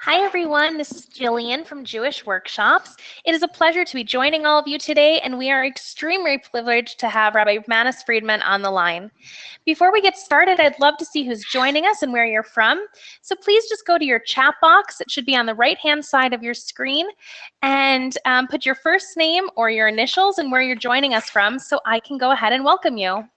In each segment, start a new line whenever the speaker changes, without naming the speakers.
Hi everyone, this is Jillian from Jewish Workshops. It is a pleasure to be joining all of you today, and we are extremely privileged to have Rabbi Manis Friedman on the line. Before we get started, I'd love to see who's joining us and where you're from. So please just go to your chat box. It should be on the right-hand side of your screen, and put your first name or your initials and where you're joining us from so I can go ahead and welcome you.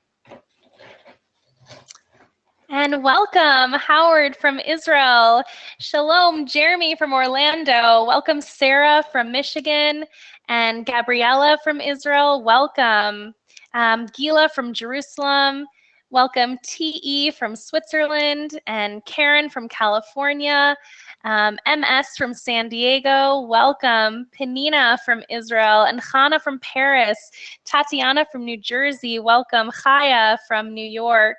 And welcome, Howard from Israel. Shalom, Jeremy from Orlando. Welcome, Sarah from Michigan. And Gabriella from Israel. Welcome. Gila from Jerusalem. Welcome, T.E. from Switzerland. And Karen from California. MS from San Diego. Welcome. Penina from Israel. And Chana from Paris. Tatiana from New Jersey. Welcome. Chaya from New York.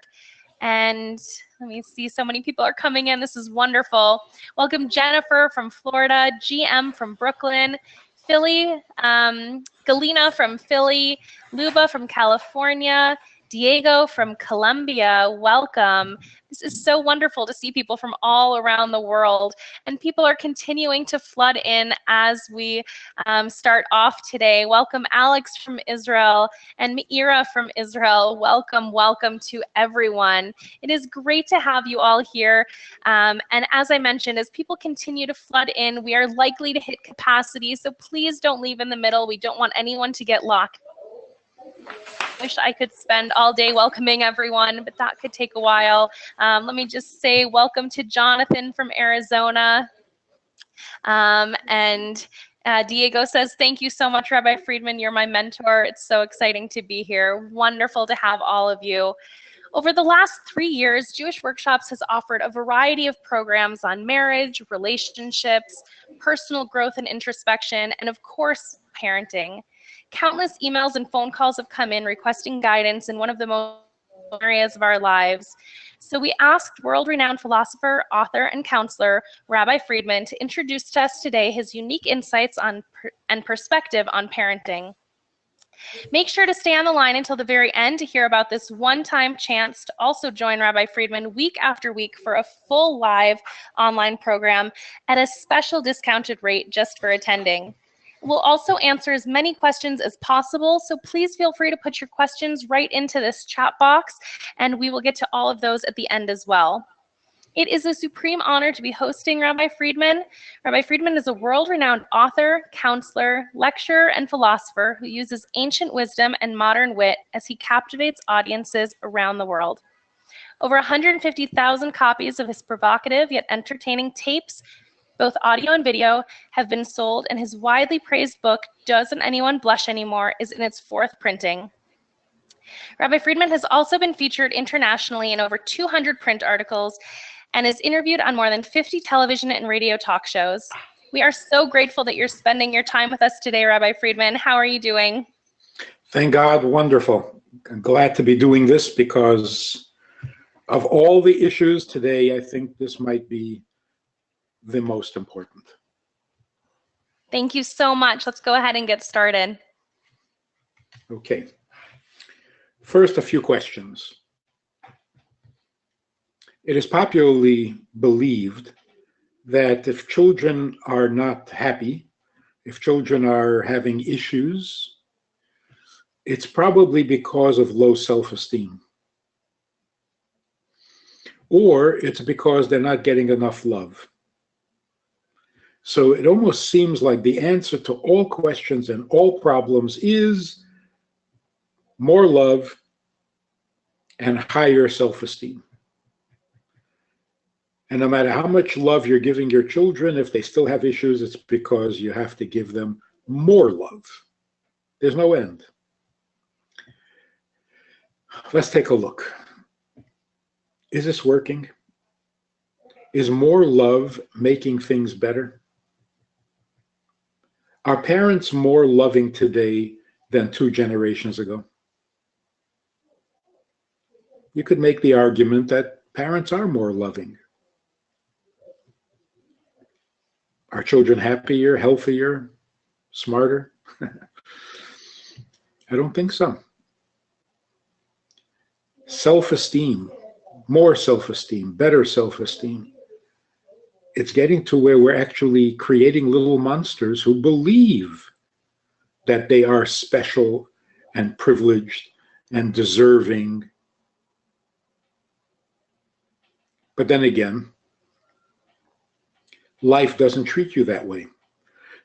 And let me see, so many people are coming in. This is wonderful. Welcome, Jennifer from Florida, GM from Brooklyn, Philly, Galina from Philly, Luba from California, Diego from Colombia. Welcome. This is so wonderful to see people from all around the world, and people are continuing to flood in as we start off today. Welcome, Alex from Israel and Meira from Israel. Welcome, welcome to everyone. It is great to have you all here. And as I mentioned, as people continue to flood in, we are likely to hit capacity, so please don't leave in the middle. We don't want anyone to get locked. Wish I could spend all day welcoming everyone, but that could take a while. Let me just say welcome to Jonathan from Arizona. Diego says, thank you so much, Rabbi Friedman. You're my mentor. It's so exciting to be here. Wonderful to have all of you. Over the last 3 years, Jewish Workshops has offered a variety of programs on marriage, relationships, personal growth and introspection, and of course, parenting. Countless emails and phone calls have come in requesting guidance in one of the most areas of our lives. So we asked world-renowned philosopher, author, and counselor, Rabbi Friedman, to introduce to us today his unique insights on and perspective on parenting. Make sure to stay on the line until the very end to hear about this one-time chance to also join Rabbi Friedman week after week for a full live online program at a special discounted rate just for attending. We'll also answer as many questions as possible, so please feel free to put your questions right into this chat box, and we will get to all of those at the end as well. It is a supreme honor to be hosting Rabbi Friedman. Rabbi Friedman is a world-renowned author, counselor, lecturer, and philosopher who uses ancient wisdom and modern wit as he captivates audiences around the world. Over 150,000 copies of his provocative yet entertaining tapes, both audio and video, have been sold, and his widely praised book, Doesn't Anyone Blush Anymore, is in its 4th printing. Rabbi Friedman has also been featured internationally in over 200 print articles and is interviewed on more than 50 television and radio talk shows. We are so grateful that you're spending your time with us today, Rabbi Friedman. How are you doing?
Thank God, wonderful. I'm glad to be doing this because of all the issues today, I think this might be the most important.
Thank you so much. Let's go ahead and get started.
Okay. First, a few questions. It is popularly believed that if children are not happy, if children are having issues, it's probably because of low self-esteem. Or it's because they're not getting enough love. So it almost seems like the answer to all questions and all problems is more love and higher self-esteem. And no matter how much love you're giving your children, if they still have issues, it's because you have to give them more love. There's no end. Let's take a look. Is this working? Is more love making things better? Are parents more loving today than 2 generations ago? You could make the argument that parents are more loving. Are children happier, healthier, smarter? I don't think so. Self-esteem, more self-esteem, better self-esteem. it's getting to where we're actually creating little monsters who believe that they are special and privileged and deserving. But then again, life doesn't treat you that way.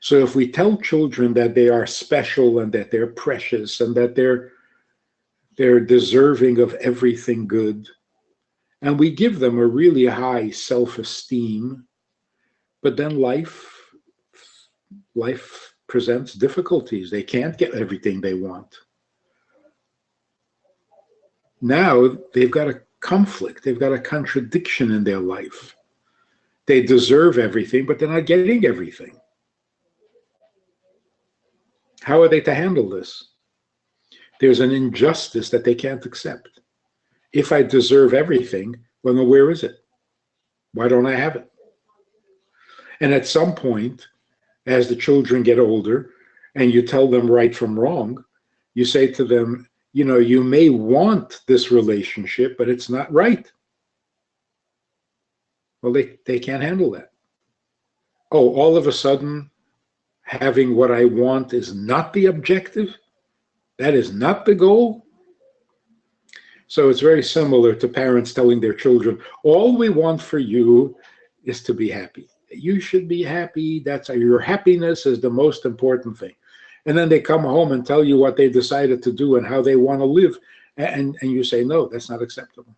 So if we tell children that they are special and that they're precious and that they're deserving of everything good, and we give them a really high self-esteem, but then life presents difficulties. They can't get everything they want. Now they've got a conflict, they've got a contradiction in their life. They deserve everything, but they're not getting everything. How are they to handle this? There's an injustice that they can't accept. If I deserve everything, well, then where is it? Why don't I have it? And at some point, as the children get older and you tell them right from wrong, you say to them, you know, you may want this relationship, but it's not right. Well, they can't handle that. Oh, all of a sudden, having what I want is not the objective? That is not the goal? So it's very similar to parents telling their children, all we want for you is to be happy. You should be happy. Your happiness is the most important thing. And then they come home and tell you what they decided to do and how they want to live. And you say, no, that's not acceptable.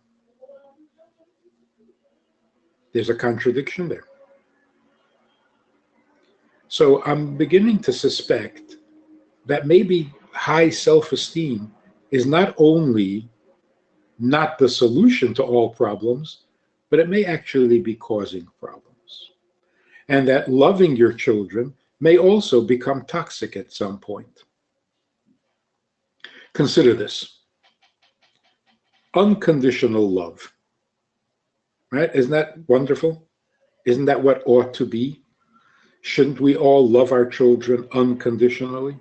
There's a contradiction there. So I'm beginning to suspect that maybe high self-esteem is not only not the solution to all problems, but it may actually be causing problems. And that loving your children may also become toxic at some point. Consider this. Unconditional love. Right? Isn't that wonderful? Isn't that what ought to be? Shouldn't we all love our children unconditionally?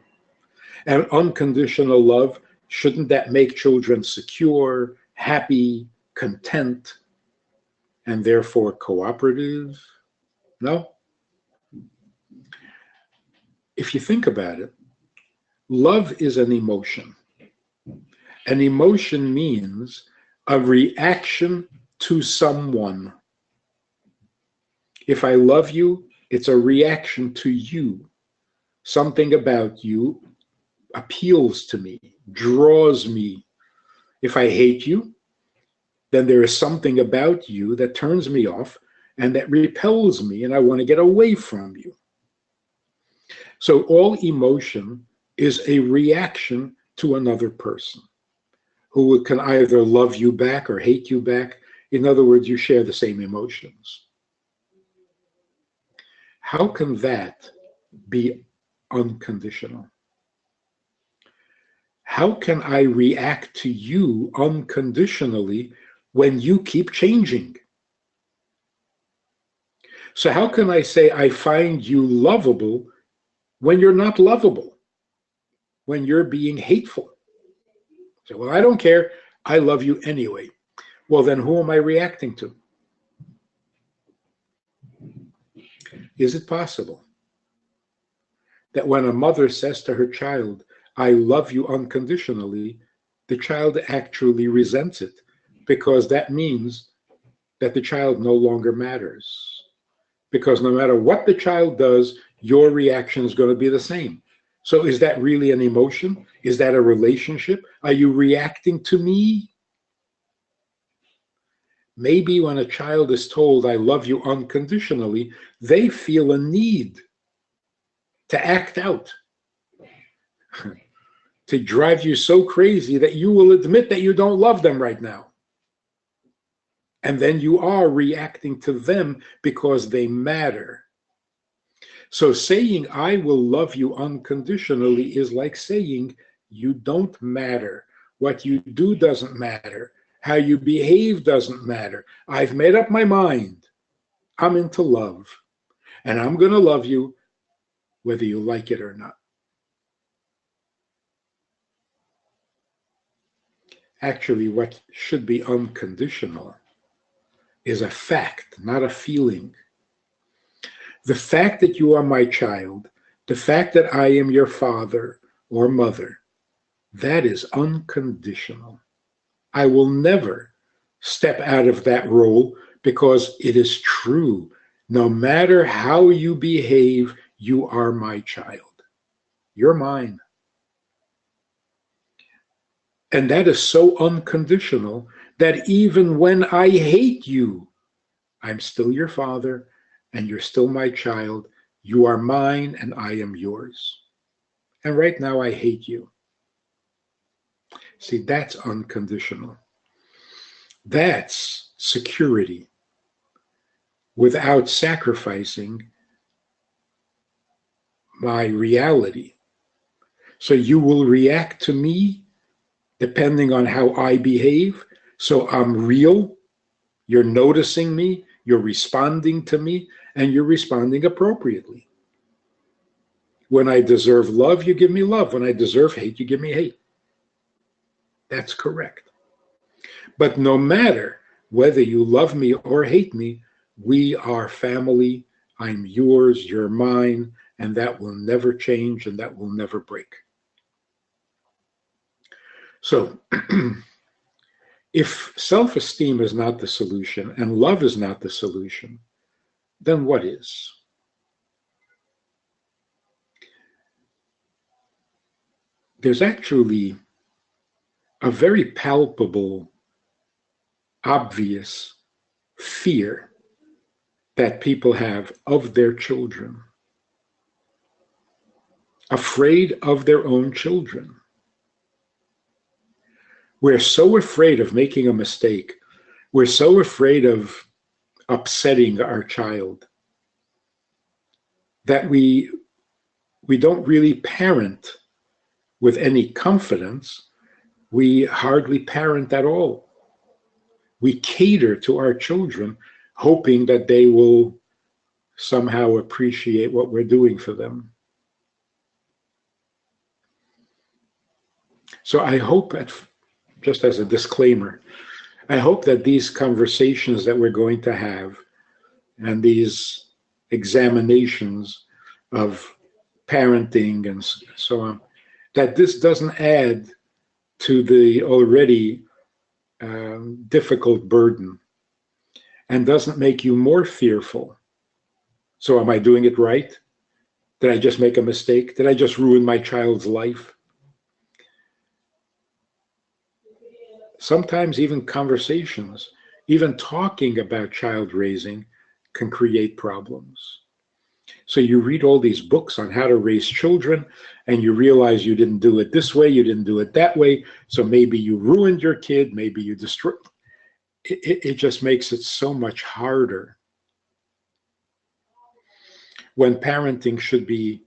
And unconditional love, shouldn't that make children secure, happy, content, and therefore cooperative? No? If you think about it, love is an emotion. An emotion means a reaction to someone. If I love you, it's a reaction to you. Something about you appeals to me, draws me. If I hate you, then there is something about you that turns me off and that repels me, and I want to get away from you. So all emotion is a reaction to another person who can either love you back or hate you back. In other words, you share the same emotions. How can that be unconditional? How can I react to you unconditionally when you keep changing? So how can I say I find you lovable when you're not lovable, when you're being hateful? So, well, I don't care. I love you anyway. Well, then who am I reacting to? Is it possible that when a mother says to her child, I love you unconditionally, the child actually resents it because that means that the child no longer matters? Because no matter what the child does, your reaction is going to be the same. So is that really an emotion? Is that a relationship? Are you reacting to me? Maybe when a child is told, I love you unconditionally, they feel a need to act out, to drive you so crazy that you will admit that you don't love them right now. And then you are reacting to them because they matter. So saying, I will love you unconditionally is like saying, you don't matter. What you do doesn't matter. How you behave doesn't matter. I've made up my mind. I'm into love. And I'm going to love you whether you like it or not. Actually, what should be unconditional is a fact, not a feeling. The fact that you are my child, the fact that I am your father or mother, that is unconditional. I will never step out of that role because it is true. No matter how you behave, you are my child. You're mine. And that is so unconditional that even when I hate you, I'm still your father and you're still my child. You are mine and I am yours. And right now I hate you. See, that's unconditional. That's security without sacrificing my reality. So you will react to me depending on how I behave. So I'm real. You're noticing me. You're responding to me. And you're responding appropriately. When I deserve love, you give me love. When I deserve hate, you give me hate. That's correct. But no matter whether you love me or hate me, we are family. I'm yours, you're mine, and that will never change and that will never break. So if self-esteem is not the solution and love is not the solution, then what is? There's actually a very palpable, obvious fear that people have of their children, afraid of their own children. We're so afraid of making a mistake. We're so afraid of upsetting our child that we don't really parent with any confidence. We hardly parent at all. We cater to our children, hoping that they will somehow appreciate what we're doing for them. So I hope, just as a disclaimer, I hope that these conversations that we're going to have and these examinations of parenting and so on, that this doesn't add to the already difficult burden and doesn't make you more fearful. So am I doing it right? Did I just make a mistake? Did I just ruin my child's life? Sometimes even conversations, even talking about child raising can create problems. So you read all these books on how to raise children and you realize you didn't do it this way, you didn't do it that way. So maybe you ruined your kid, maybe you destroyed. It just makes it so much harder. When parenting should be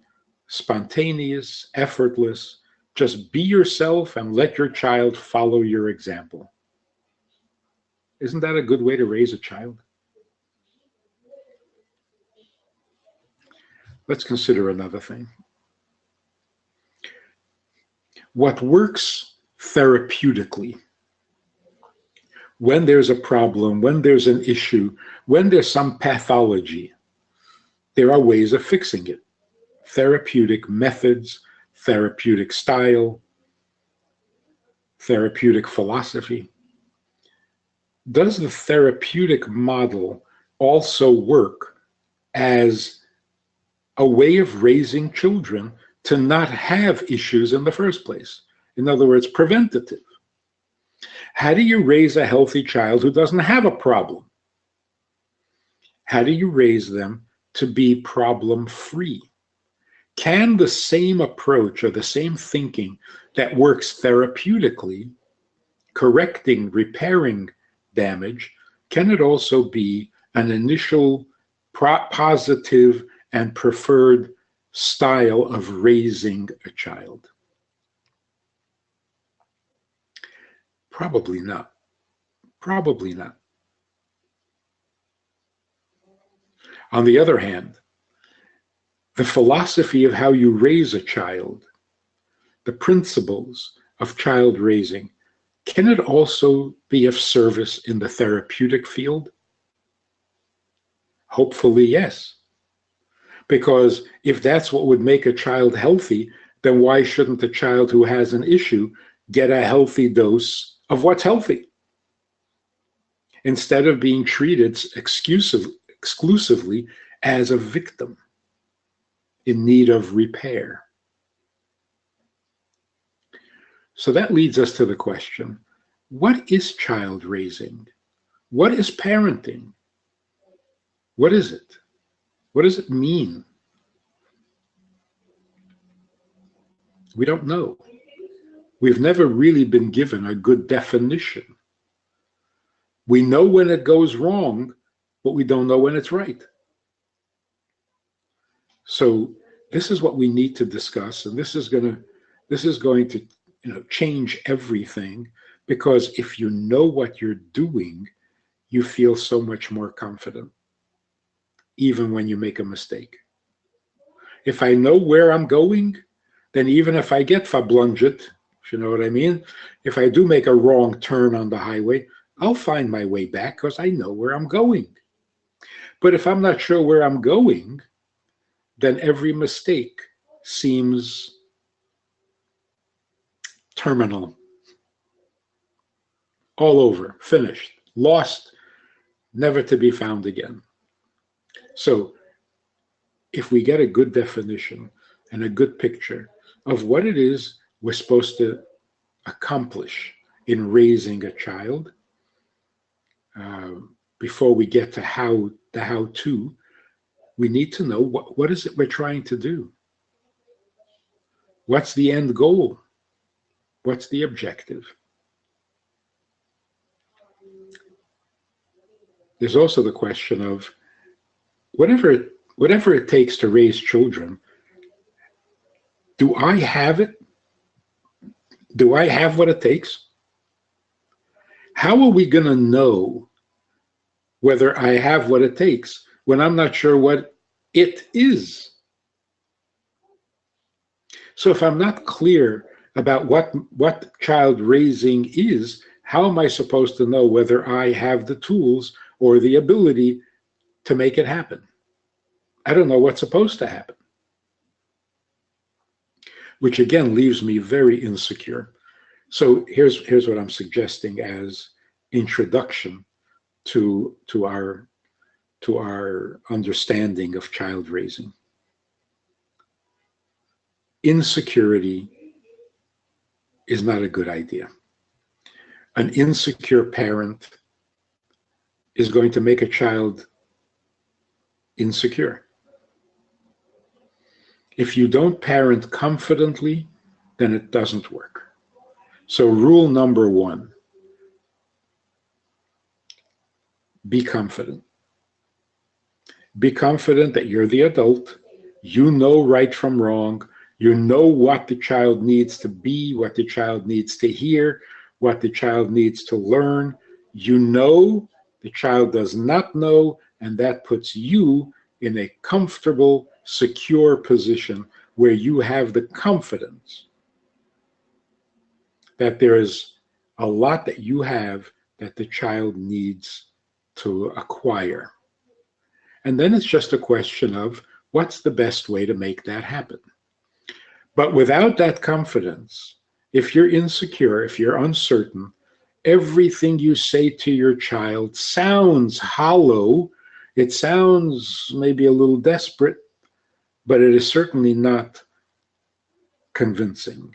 spontaneous, effortless, just be yourself and let your child follow your example. Isn't that a good way to raise a child? Let's consider another thing. What works therapeutically, when there's a problem, when there's an issue, when there's some pathology, there are ways of fixing it. Therapeutic methods, therapeutic style, therapeutic philosophy. Does the therapeutic model also work as a way of raising children to not have issues in the first place? In other words, preventative. How do you raise a healthy child who doesn't have a problem? How do you raise them to be problem-free? Can the same approach or the same thinking that works therapeutically, correcting, repairing damage, can it also be an initial positive and preferred style of raising a child? Probably not. Probably not. On the other hand, the philosophy of how you raise a child, the principles of child raising, can it also be of service in the therapeutic field? Hopefully, yes. Because if that's what would make a child healthy, then why shouldn't a child who has an issue get a healthy dose of what's healthy? Instead of being treated exclusively as a victim in need of repair. So that leads us to the question, what is child raising? What is parenting? What is it? What does it mean? We don't know. We've never really been given a good definition. We know when it goes wrong, but we don't know when it's right. So this is what we need to discuss, and this is going to change everything, because if you know what you're doing, you feel so much more confident, even when you make a mistake. If I know where I'm going, then even if I get verblunget, if you know what I mean, if I do make a wrong turn on the highway, I'll find my way back because I know where I'm going. But if I'm not sure where I'm going, then every mistake seems terminal. All over, finished, lost, never to be found again. So if we get a good definition and a good picture of what it is we're supposed to accomplish in raising a child, before we get to the how-to, we need to know what is it we're trying to do? What's the end goal? What's the objective? There's also the question of whatever it takes to raise children, do I have it? Do I have what it takes? How are we going to know whether I have what it takes when I'm not sure what it is? So if I'm not clear about what child raising is, how am I supposed to know whether I have the tools or the ability to make it happen? I don't know what's supposed to happen. Which again leaves me very insecure. So here's what I'm suggesting as introduction to our understanding of child raising. Insecurity is not a good idea. An insecure parent is going to make a child insecure. If you don't parent confidently, then it doesn't work. So rule number one, be confident. Be confident that you're the adult, you know right from wrong, you know what the child needs to be, what the child needs to hear, what the child needs to learn. You know, the child does not know, and that puts you in a comfortable, secure position where you have the confidence that there is a lot that you have that the child needs to acquire. And then it's just a question of what's the best way to make that happen. But without that confidence, if you're insecure, if you're uncertain, everything you say to your child sounds hollow. It sounds maybe a little desperate, but it is certainly not convincing.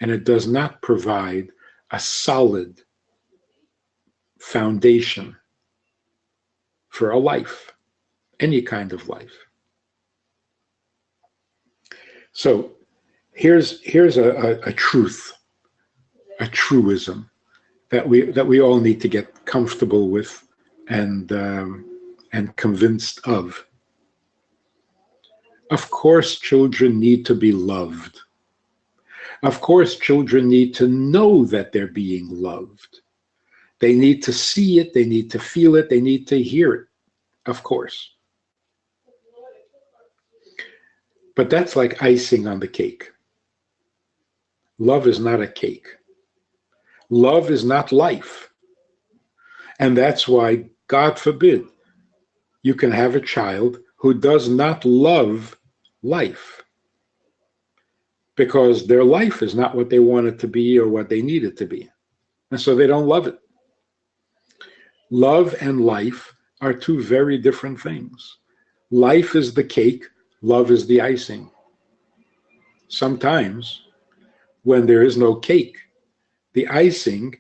And it does not provide a solid foundation for a life, any kind of life. So here's a truth, a truism that we all need to get comfortable with and convinced of. Of course, children need to be loved. Of course, children need to know that they're being loved. They need to see it, they need to feel it, they need to hear it, of course. But that's like icing on the cake. Love is not a cake. Love is not life. And that's why, God forbid, you can have a child who does not love life because their life is not what they want it to be or what they need it to be. And so they don't love it. Love and life are two very different things. Life is the cake, love is the icing. Sometimes, when there is no cake, the icing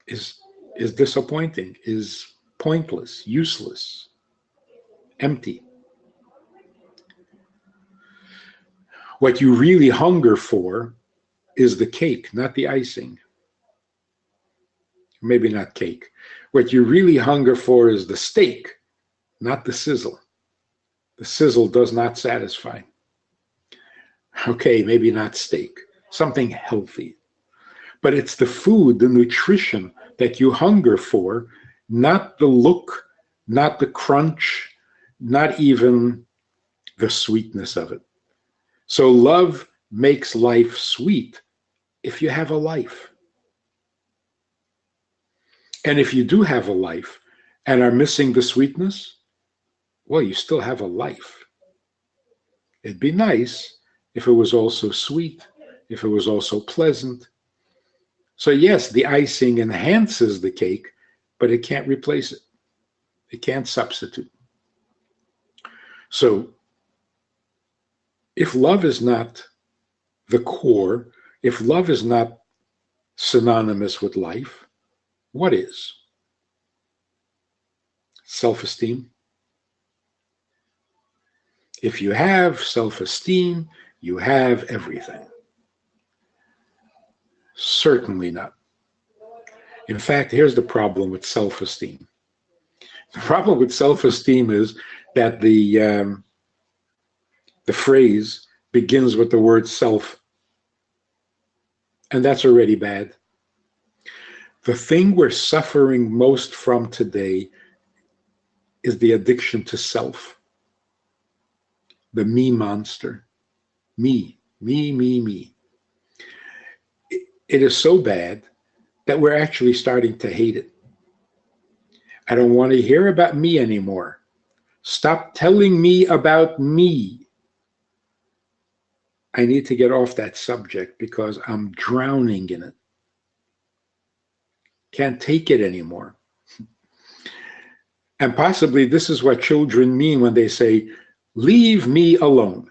is disappointing, is pointless, useless, empty. What you really hunger for is the cake, not the icing. Maybe not cake. What you really hunger for is the steak, not the sizzle. The sizzle does not satisfy. Okay, maybe not steak, something healthy. But it's the food, the nutrition that you hunger for, not the look, not the crunch, not even the sweetness of it. So love makes life sweet if you have a life. And if you do have a life and are missing the sweetness, well, you still have a life. It'd be nice if it was also sweet, if it was also pleasant. So yes, the icing enhances the cake, but it can't replace it. It can't substitute. So if love is not the core, if love is not synonymous with life, what is? Self-esteem. If you have self-esteem, you have everything. Certainly not. In fact, here's the problem with self-esteem. The problem with self-esteem is that the phrase begins with the word self, and that's already bad. The thing we're suffering most from today is the addiction to self. The me monster. Me, me, me, me. It is so bad that we're actually starting to hate it. I don't want to hear about me anymore. Stop telling me about me. I need to get off that subject because I'm drowning in it. Can't take it anymore. And possibly this is what children mean when they say, leave me alone.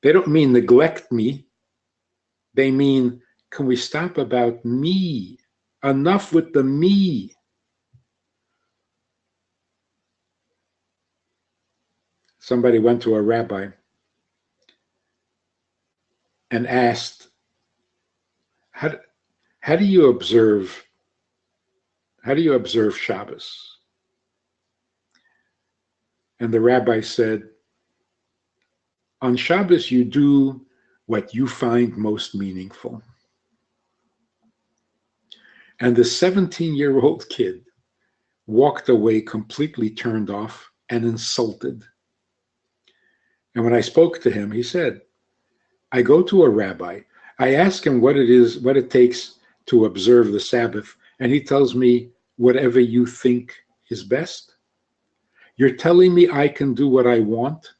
They don't mean neglect me. They mean, can we stop about me? Enough with the me. Somebody went to a rabbi and asked, how do you observe Shabbos? And the rabbi said, on Shabbos you do what you find most meaningful. And the 17-year-old kid walked away completely turned off and insulted. And when I spoke to him, he said, I go to a rabbi, I ask him what it takes to observe the Sabbath, and he tells me, whatever you think is best. You're telling me I can do what I want?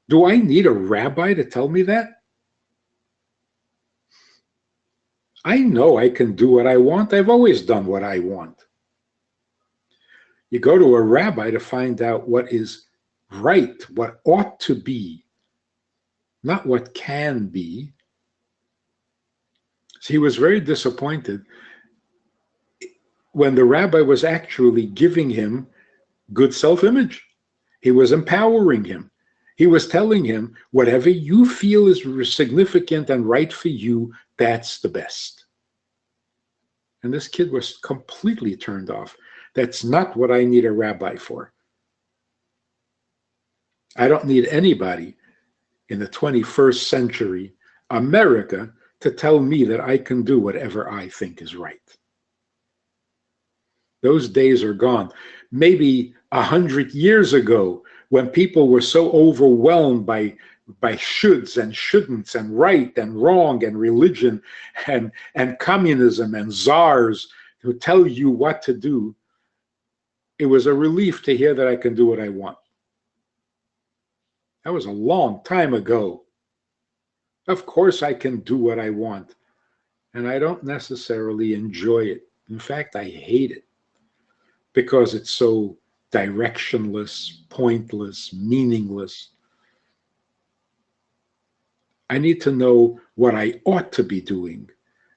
Do I need a rabbi to tell me that? I know I can do what I want. I've always done what I want. You go to a rabbi to find out what is right, what ought to be, not what can be. So he was very disappointed when the rabbi was actually giving him good self-image. He was empowering him. He was telling him, whatever you feel is significant and right for you, that's the best. And this kid was completely turned off. That's not what I need a rabbi for. I don't need anybody in the 21st century America to tell me that I can do whatever I think is right. Those days are gone. Maybe 100 years ago, when people were so overwhelmed by shoulds and shouldn'ts and right and wrong and religion and communism and czars who tell you what to do, It was a relief to hear that I can do what I want. That was a long time ago. Of course I can do what I want. And I don't necessarily enjoy it. In fact, I hate it because it's so directionless, pointless, meaningless. I need to know what I ought to be doing.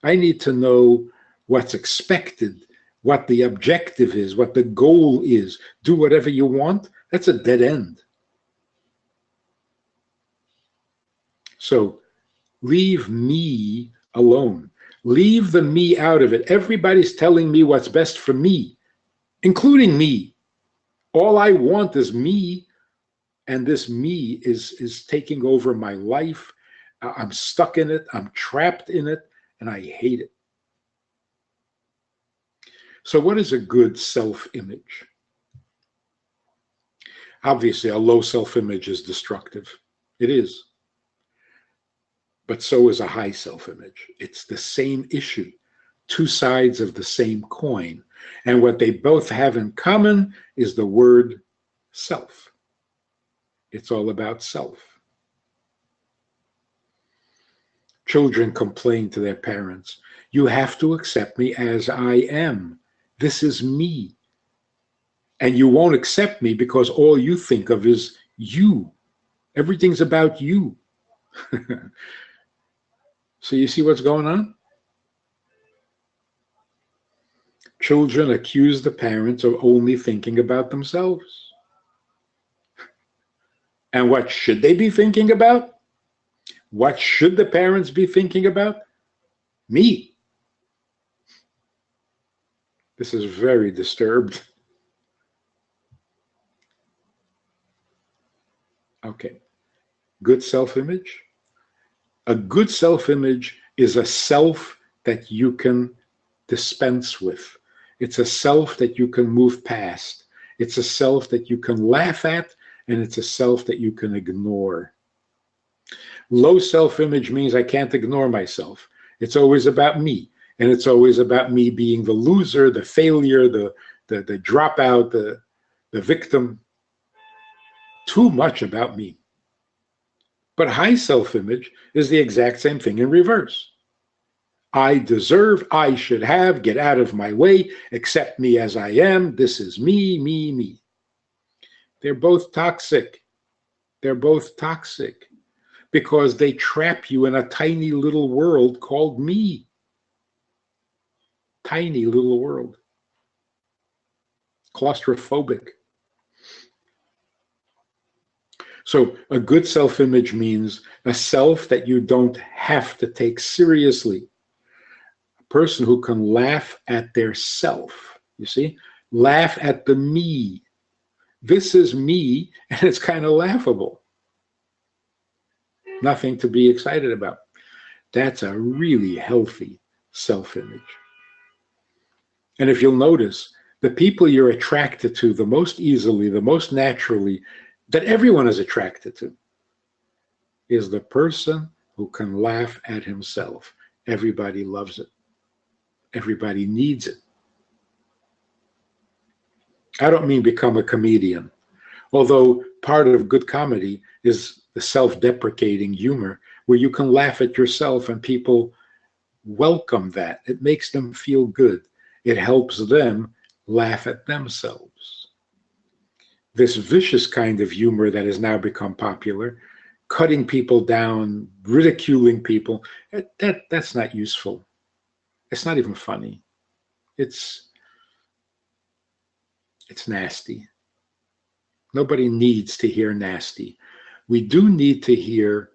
I need to know what's expected, what the objective is, what the goal is. Do whatever you want. That's a dead end. So leave me alone. Leave the me out of it. Everybody's telling me what's best for me, including me. All I want is me, and this me is taking over my life. I'm stuck in it. I'm trapped in it, and I hate it. So what is a good self-image? Obviously, a low self-image is destructive. It is. But so is a high self-image. It's the same issue, two sides of the same coin. And what they both have in common is the word self. It's all about self. Children complain to their parents, "You have to accept me as I am. This is me. And you won't accept me because all you think of is you. Everything's about you." So you see what's going on? Children accuse the parents of only thinking about themselves. And what should they be thinking about? What should the parents be thinking about? Me. This is very disturbed. Okay. Good self-image. A good self-image is a self that you can dispense with. It's a self that you can move past. It's a self that you can laugh at, and it's a self that you can ignore. Low self-image means I can't ignore myself. It's always about me, and it's always about me being the loser, the failure, the dropout, the victim. Too much about me. But high self-image is the exact same thing in reverse. I deserve, I should have, get out of my way, accept me as I am, this is me, me, me. They're both toxic. They're both toxic because they trap you in a tiny little world called me. Tiny little world. Claustrophobic. So a good self-image means a self that you don't have to take seriously. A person who can laugh at their self, you see? Laugh at the me. This is me, and it's kind of laughable. Nothing to be excited about. That's a really healthy self-image. And if you'll notice, the people you're attracted to the most easily, the most naturally, that everyone is attracted to, is the person who can laugh at himself. Everybody loves it. Everybody needs it. I don't mean become a comedian, although part of good comedy is the self-deprecating humor where you can laugh at yourself and people welcome that. It makes them feel good. It helps them laugh at themselves. This vicious kind of humor that has now become popular, cutting people down, ridiculing people, that's not useful. It's not even funny. It's nasty. Nobody needs to hear nasty. We do need to hear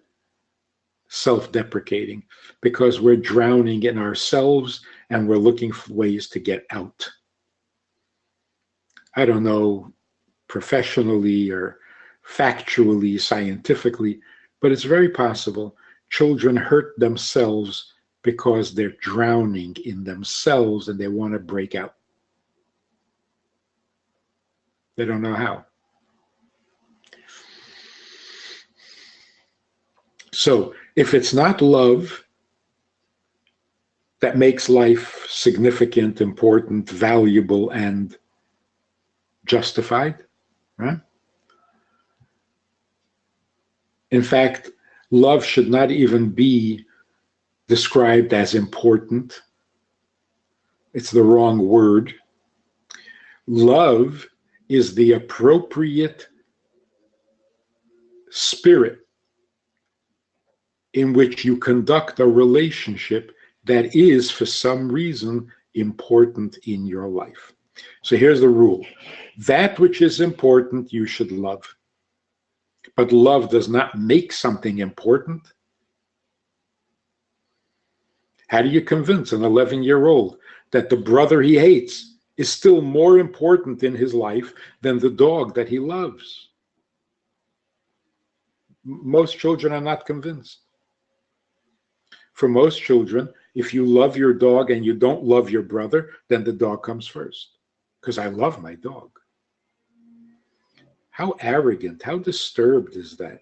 self-deprecating because we're drowning in ourselves and we're looking for ways to get out. I don't know professionally or factually, scientifically, but it's very possible children hurt themselves because they're drowning in themselves and they want to break out. They don't know how. So if it's not love that makes life significant, important, valuable, and justified, right? In fact, love should not even be described as important. It's the wrong word. Love is the appropriate spirit in which you conduct a relationship that is, for some reason, important in your life. So here's the rule. That which is important, you should love. But love does not make something important. How do you convince an 11-year-old that the brother he hates is still more important in his life than the dog that he loves? Most children are not convinced. For most children, if you love your dog and you don't love your brother, then the dog comes first. Because I love my dog. How arrogant, how disturbed is that?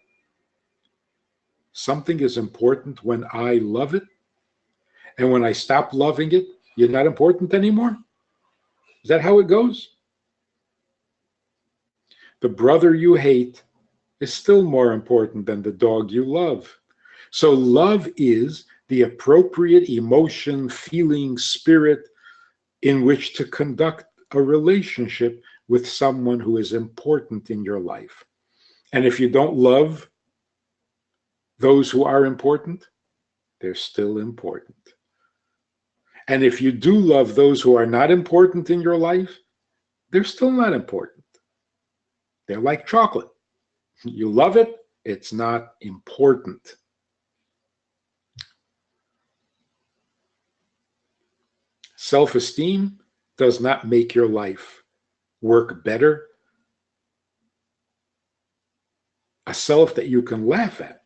Something is important when I love it, and when I stop loving it, you're not important anymore? Is that how it goes? The brother you hate is still more important than the dog you love. So love is the appropriate emotion, feeling, spirit in which to conduct a relationship with someone who is important in your life. And if you don't love those who are important, they're still important. And if you do love those who are not important in your life, they're still not important. They're like chocolate. You love it, it's not important. Self-esteem does not make your life work better. A self that you can laugh at,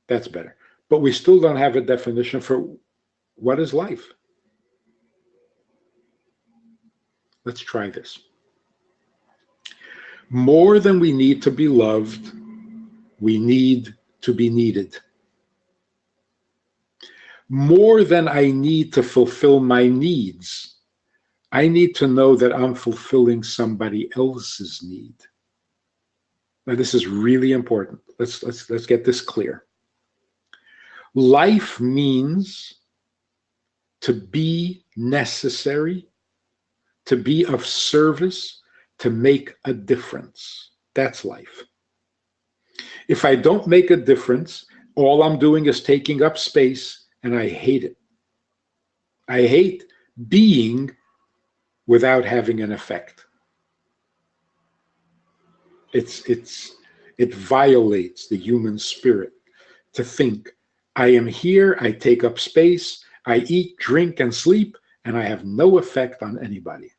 that's better. But we still don't have a definition for what is life. Let's try this. More than we need to be loved, we need to be needed. More than I need to fulfill my needs, I need to know that I'm fulfilling somebody else's need. Now, this is really important. Let's get this clear. Life means to be necessary, to be of service, to make a difference. That's life. If I don't make a difference, all I'm doing is taking up space, and I hate it. I hate being without having an effect. It violates the human spirit to think, I am here, I take up space, I eat, drink, and sleep, and I have no effect on anybody.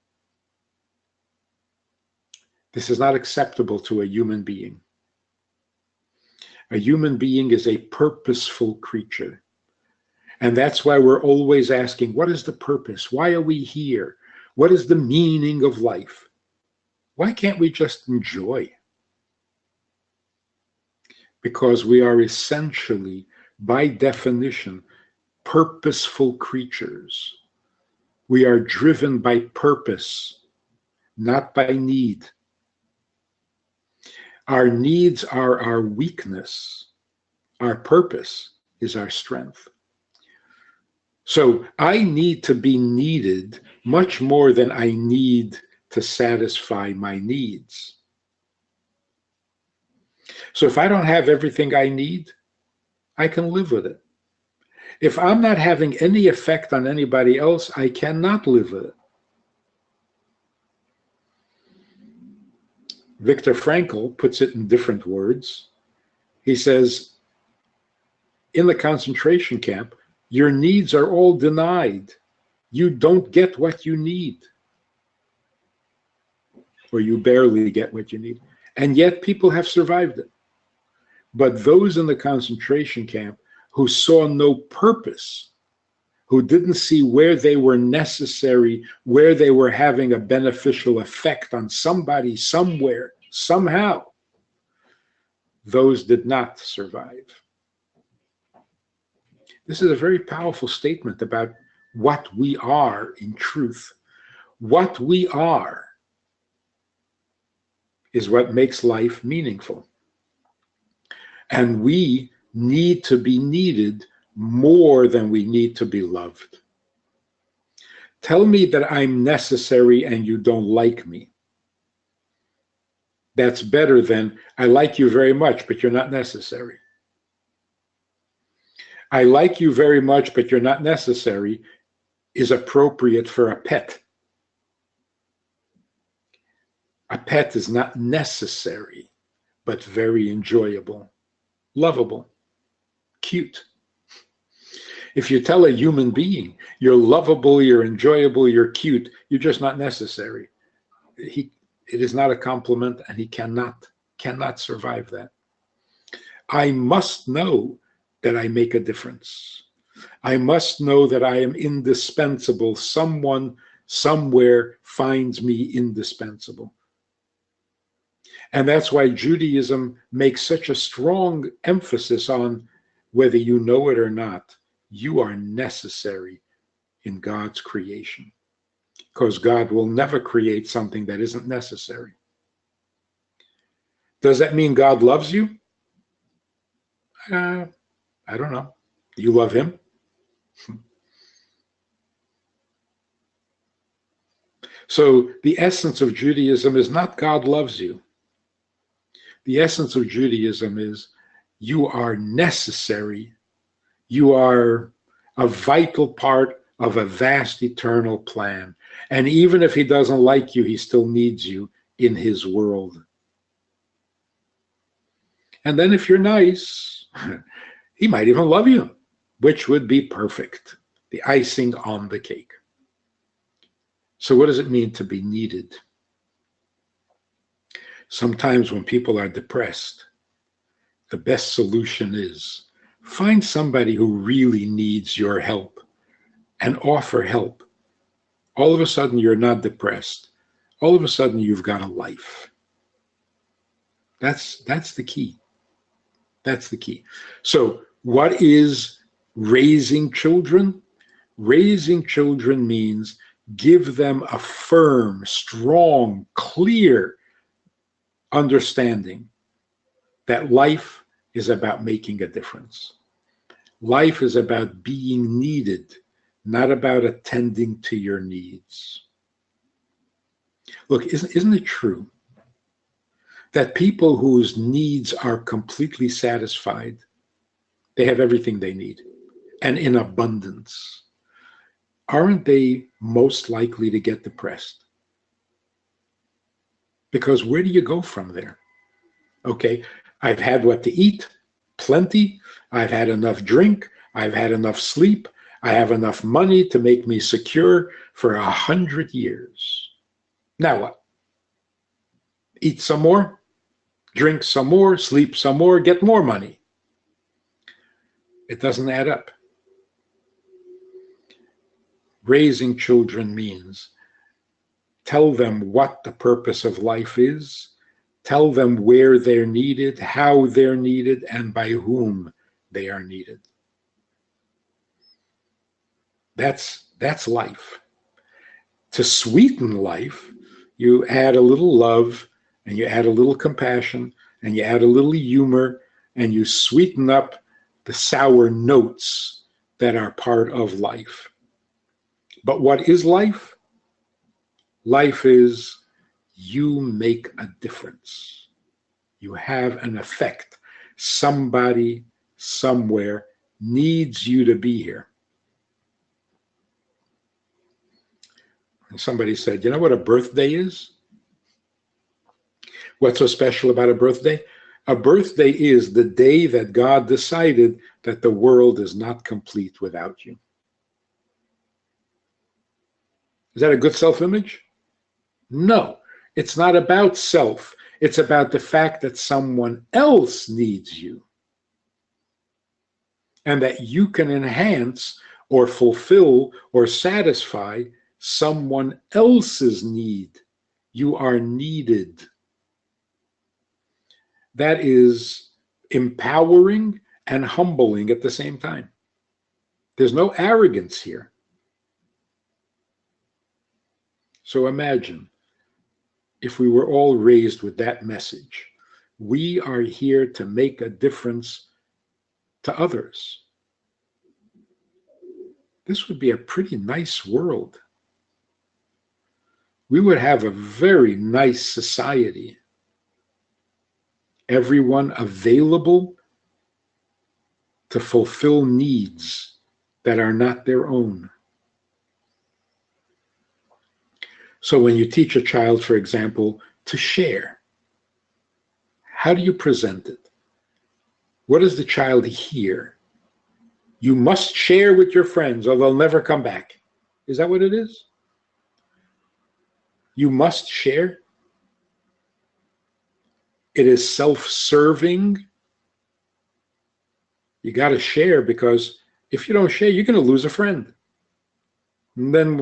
This is not acceptable to a human being. A human being is a purposeful creature. And that's why we're always asking, what is the purpose? Why are we here? What is the meaning of life? Why can't we just enjoy? Because we are essentially, by definition, purposeful creatures. We are driven by purpose, not by need. Our needs are our weakness. Our purpose is our strength. So I need to be needed much more than I need to satisfy my needs. So if I don't have everything I need, I can live with it. If I'm not having any effect on anybody else, I cannot live with it. Viktor Frankl puts it in different words. He says, in the concentration camp, your needs are all denied. You don't get what you need. Or you barely get what you need. And yet people have survived it. But those in the concentration camp who saw no purpose, who didn't see where they were necessary, where they were having a beneficial effect on somebody, somewhere, somehow, those did not survive. This is a very powerful statement about what we are in truth. What we are is what makes life meaningful. And we need to be needed more than we need to be loved. Tell me that I'm necessary and you don't like me. That's better than, I like you very much, but you're not necessary. I like you very much, but you're not necessary is appropriate for a pet. A pet is not necessary, but very enjoyable, lovable, cute. If you tell a human being, you're lovable, you're enjoyable, you're cute, you're just not necessary, it is not a compliment, and he cannot survive that. I must know that I make a difference. I must know that I am indispensable. Someone somewhere finds me indispensable. And that's why Judaism makes such a strong emphasis on whether you know it or not, you are necessary in God's creation, because God will never create something that isn't necessary. Does that mean God loves you? I don't know. Do you love him? So the essence of Judaism is not God loves you. The essence of Judaism is you are necessary. You are a vital part of a vast eternal plan. And even if he doesn't like you, he still needs you in his world. And then if you're nice, he might even love you, which would be perfect. The icing on the cake. So what does it mean to be needed? Sometimes when people are depressed, the best solution is find somebody who really needs your help and offer help. All of a sudden, you're not depressed. All of a sudden, you've got a life. That's the key. That's the key. So what is raising children? Raising children means give them a firm, strong, clear understanding that life is about making a difference. Life is about being needed, not about attending to your needs. Look, isn't it true that people whose needs are completely satisfied, they have everything they need, and in abundance, aren't they most likely to get depressed? Because where do you go from there? Okay, I've had what to eat, plenty. I've had enough drink. I've had enough sleep. I have enough money to make me secure for 100 years. Now what? Eat some more, drink some more, sleep some more, get more money. It doesn't add up. Raising children means tell them what the purpose of life is, tell them where they're needed, how they're needed, and by whom they are needed. That's life. To sweeten life, you add a little love, and you add a little compassion, and you add a little humor, and you sweeten up the sour notes that are part of life. But what is life? Life is you make a difference. You have an effect. Somebody, somewhere needs you to be here. And somebody said, you know what a birthday is? What's so special about a birthday? A birthday is the day that God decided that the world is not complete without you. Is that a good self-image? No, it's not about self. It's about the fact that someone else needs you and that you can enhance or fulfill or satisfy someone else's need. You are needed. That is empowering and humbling at the same time. There's no arrogance here. So imagine if we were all raised with that message. We are here to make a difference to others. This would be a pretty nice world. We would have a very nice society. Everyone available to fulfill needs that are not their own. So when you teach a child, for example, to share, how do you present it? What does the child hear? You must share with your friends or they'll never come back. Is that what it is? You must share. It is self-serving. You got to share, because if you don't share, you're going to lose a friend. And then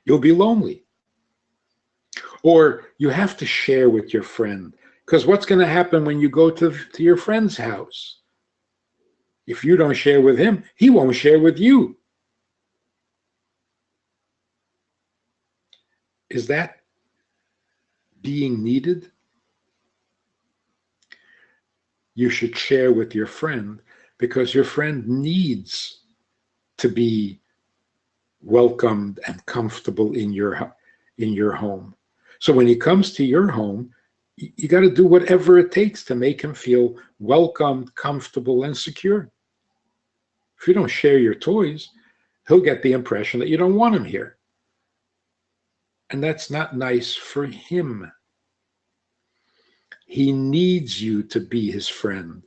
you'll be lonely. Or you have to share with your friend, because what's going to happen when you go to your friend's house? If you don't share with him, he won't share with you. Is that being needed? You should share with your friend, because your friend needs to be welcomed and comfortable in your home. So when he comes to your home, you got to do whatever it takes to make him feel welcomed, comfortable, and secure. If you don't share your toys, he'll get the impression that you don't want him here. And that's not nice for him. He needs you to be his friend.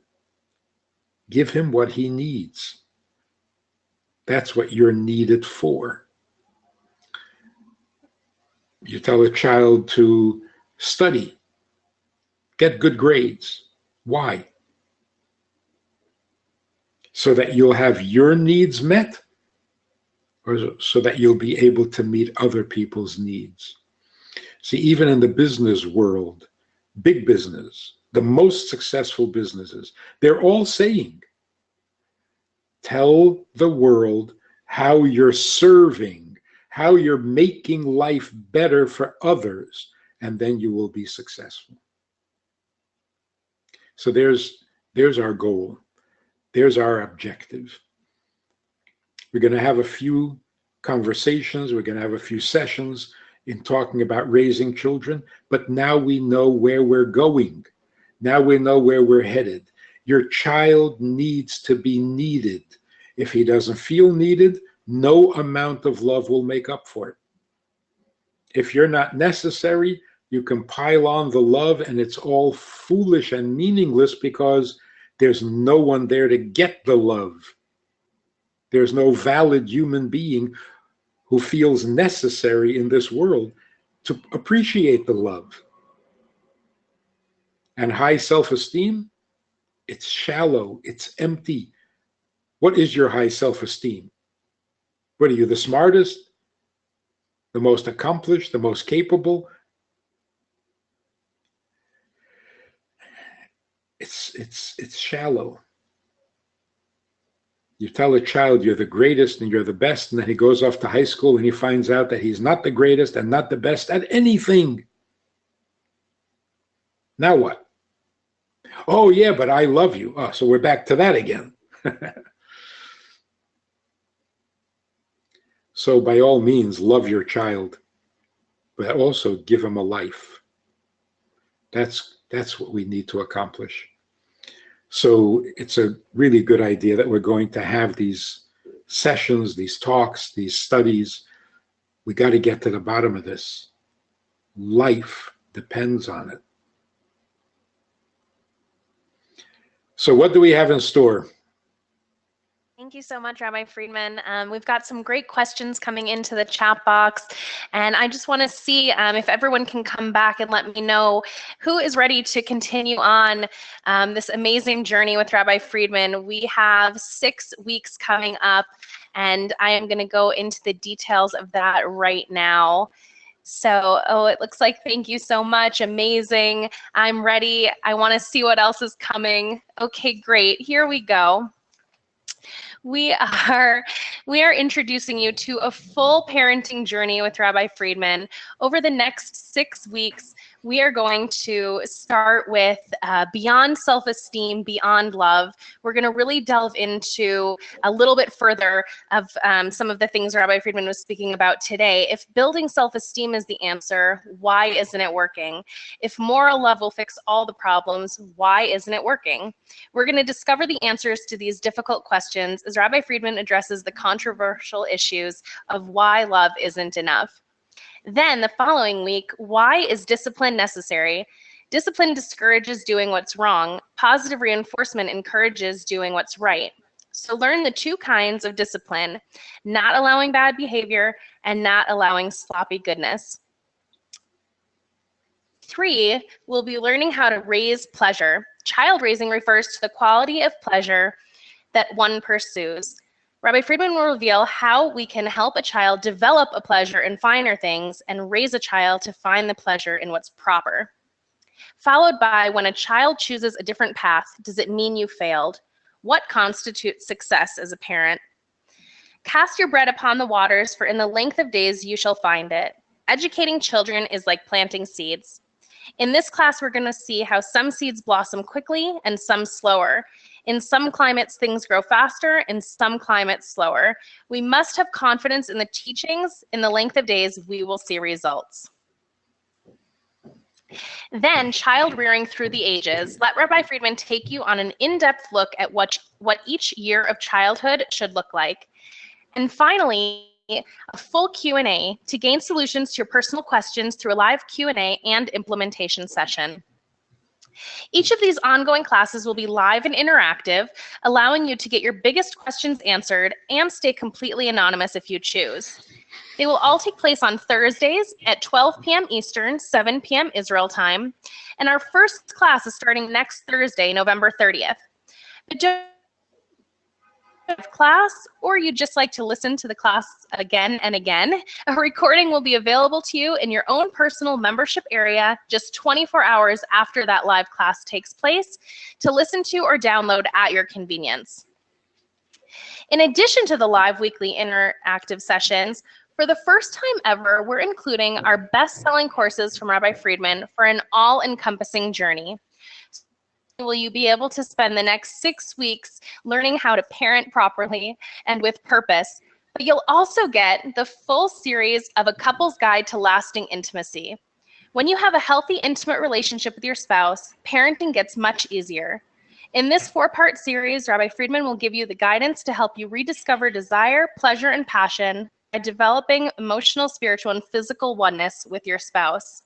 Give him what he needs. That's what you're needed for. You tell a child to study, get good grades. Why? So that you'll have your needs met, or so that you'll be able to meet other people's needs. See, even in the business world, big business, the most successful businesses, they're all saying, tell the world how you're serving, how you're making life better for others, and then you will be successful. So there's our goal. There's our objective. We're going to have a few conversations. We're going to have a few sessions in talking about raising children, but now we know where we're going. Now we know where we're headed. Your child needs to be needed. If he doesn't feel needed, no amount of love will make up for it. If you're not necessary, you can pile on the love and it's all foolish and meaningless, because there's no one there to get the love. There's no valid human being who feels necessary in this world to appreciate the love. And high self-esteem, it's shallow, it's empty. What is your high self-esteem? What are you, the smartest, the most accomplished, the most capable? It's shallow. You tell a child you're the greatest and you're the best, and then he goes off to high school and he finds out that he's not the greatest and not the best at anything. Now what? Oh yeah, but I love you. Oh, so we're back to that again. So by all means, love your child, but also give him a life. That's what we need to accomplish. So it's a really good idea that we're going to have these sessions, these talks, these studies. We got to get to the bottom of this. Life depends on it. So what do we have in store?
Thank you so much, Rabbi Friedman. We've got some great questions coming into the chat box, and I just want to see if everyone can come back and let me know who is ready to continue on this amazing journey with Rabbi Friedman. We have 6 weeks coming up, and I am going to go into the details of that right now. So, it looks like, thank you so much. Amazing. I'm ready. I want to see what else is coming. Okay, great. Here we go. We are introducing you to a full parenting journey with Rabbi Friedman. Over the next 6 weeks, we are going to start with beyond self-esteem, beyond love. We're going to really delve into a little bit further of some of the things Rabbi Friedman was speaking about today. If building self-esteem is the answer, why isn't it working? If moral love will fix all the problems, why isn't it working? We're going to discover the answers to these difficult questions as Rabbi Friedman addresses the controversial issues of why love isn't enough. Then the following week, why is discipline necessary? Discipline discourages doing what's wrong. Positive reinforcement encourages doing what's right. So learn the 2 kinds of discipline, not allowing bad behavior and not allowing sloppy goodness. 3, we'll be learning how to raise pleasure. Child raising refers to the quality of pleasure that one pursues. Rabbi Friedman will reveal how we can help a child develop a pleasure in finer things and raise a child to find the pleasure in what's proper. Followed by, when a child chooses a different path, does it mean you failed? What constitutes success as a parent? Cast your bread upon the waters, for in the length of days you shall find it. Educating children is like planting seeds. In this class, we're going to see how some seeds blossom quickly and some slower. In some climates, things grow faster, in some climates, slower. We must have confidence in the teachings. In the length of days, we will see results. Then, child rearing through the ages. Let Rabbi Friedman take you on an in-depth look at what each year of childhood should look like. And finally, a full Q&A to gain solutions to your personal questions through a live Q&A and implementation session. Each of these ongoing classes will be live and interactive, allowing you to get your biggest questions answered and stay completely anonymous if you choose. They will all take place on Thursdays at 12 p.m. Eastern, 7 p.m. Israel time, and our first class is starting next Thursday, November 30th. But don't class, or you'd just like to listen to the class again and again, a recording will be available to you in your own personal membership area just 24 hours after that live class takes place to listen to or download at your convenience. In addition to the live weekly interactive sessions, for the first time ever, we're including our best-selling courses from Rabbi Friedman for an all-encompassing journey. Will you be able to spend the next 6 weeks learning how to parent properly and with purpose, but you'll also get the full series of A Couple's Guide to Lasting Intimacy. When you have a healthy, intimate relationship with your spouse, parenting gets much easier. In this 4-part series, Rabbi Friedman will give you the guidance to help you rediscover desire, pleasure, and passion by developing emotional, spiritual, and physical oneness with your spouse.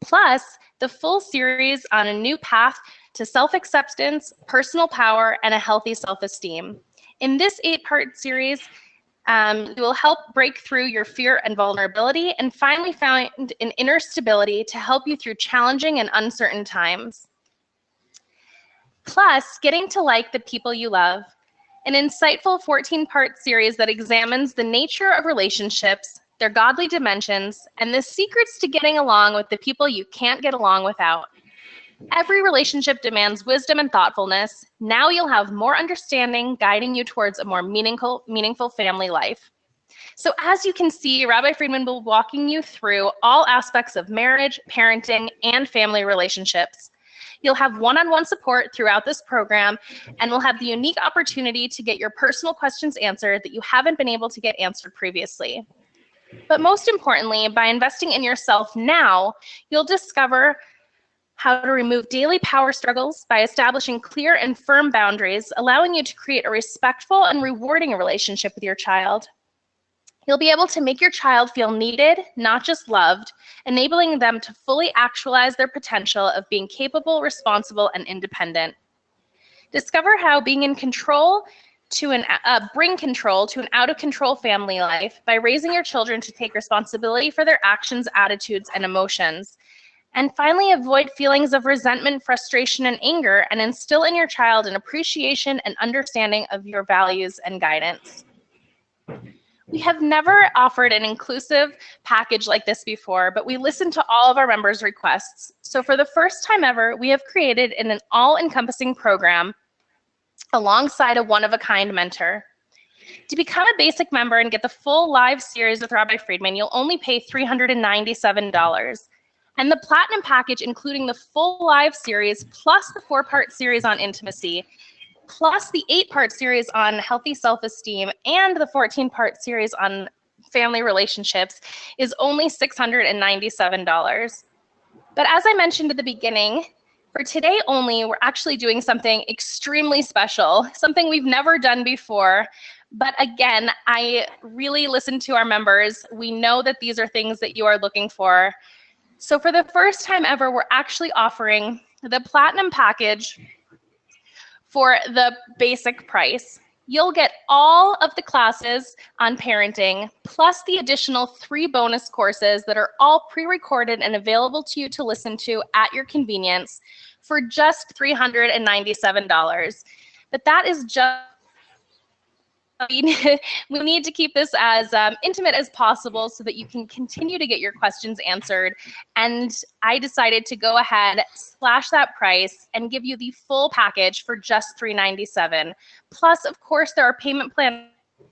Plus, the full series on a new path to self-acceptance, personal power, and a healthy self-esteem. In this 8-part series, you will help break through your fear and vulnerability and finally find an inner stability to help you through challenging and uncertain times. Plus, getting to like the people you love, an insightful 14-part series that examines the nature of relationships, their godly dimensions, and the secrets to getting along with the people you can't get along without. Every relationship demands wisdom and thoughtfulness. Now you'll have more understanding, guiding you towards a more meaningful family life. So as you can see, Rabbi Friedman will be walking you through all aspects of marriage, parenting, and family relationships. You'll have one-on-one support throughout this program, and will have the unique opportunity to get your personal questions answered that you haven't been able to get answered previously. But most importantly, by investing in yourself now, you'll discover how to remove daily power struggles by establishing clear and firm boundaries, allowing you to create a respectful and rewarding relationship with your child. You'll be able to make your child feel needed, not just loved, enabling them to fully actualize their potential of being capable, responsible, and independent. Discover how being in control bring control to an out-of-control family life by raising your children to take responsibility for their actions, attitudes, and emotions. And finally, avoid feelings of resentment, frustration, and anger, and instill in your child an appreciation and understanding of your values and guidance. We have never offered an inclusive package like this before, but we listened to all of our members' requests. So for the first time ever, we have created an all-encompassing program alongside a one-of-a-kind mentor. To become a basic member and get the full live series with Rabbi Friedman, you'll only pay $397. And the platinum package, including the full live series, plus the 4-part series on intimacy, plus the 8-part series on healthy self-esteem, and the 14-part series on family relationships, is only $697. But as I mentioned at the beginning, for today only, we're actually doing something extremely special, something we've never done before. But again, I really listen to our members. We know that these are things that you are looking for. So for the first time ever, we're actually offering the platinum package for the basic price. You'll get all of the classes on parenting, plus the additional 3 bonus courses that are all pre-recorded and available to you to listen to at your convenience for just $397. But that is just we need to keep this as intimate as possible so that you can continue to get your questions answered. And I decided to go ahead, slash that price, and give you the full package for just $397. Plus, of course, there are payment plans to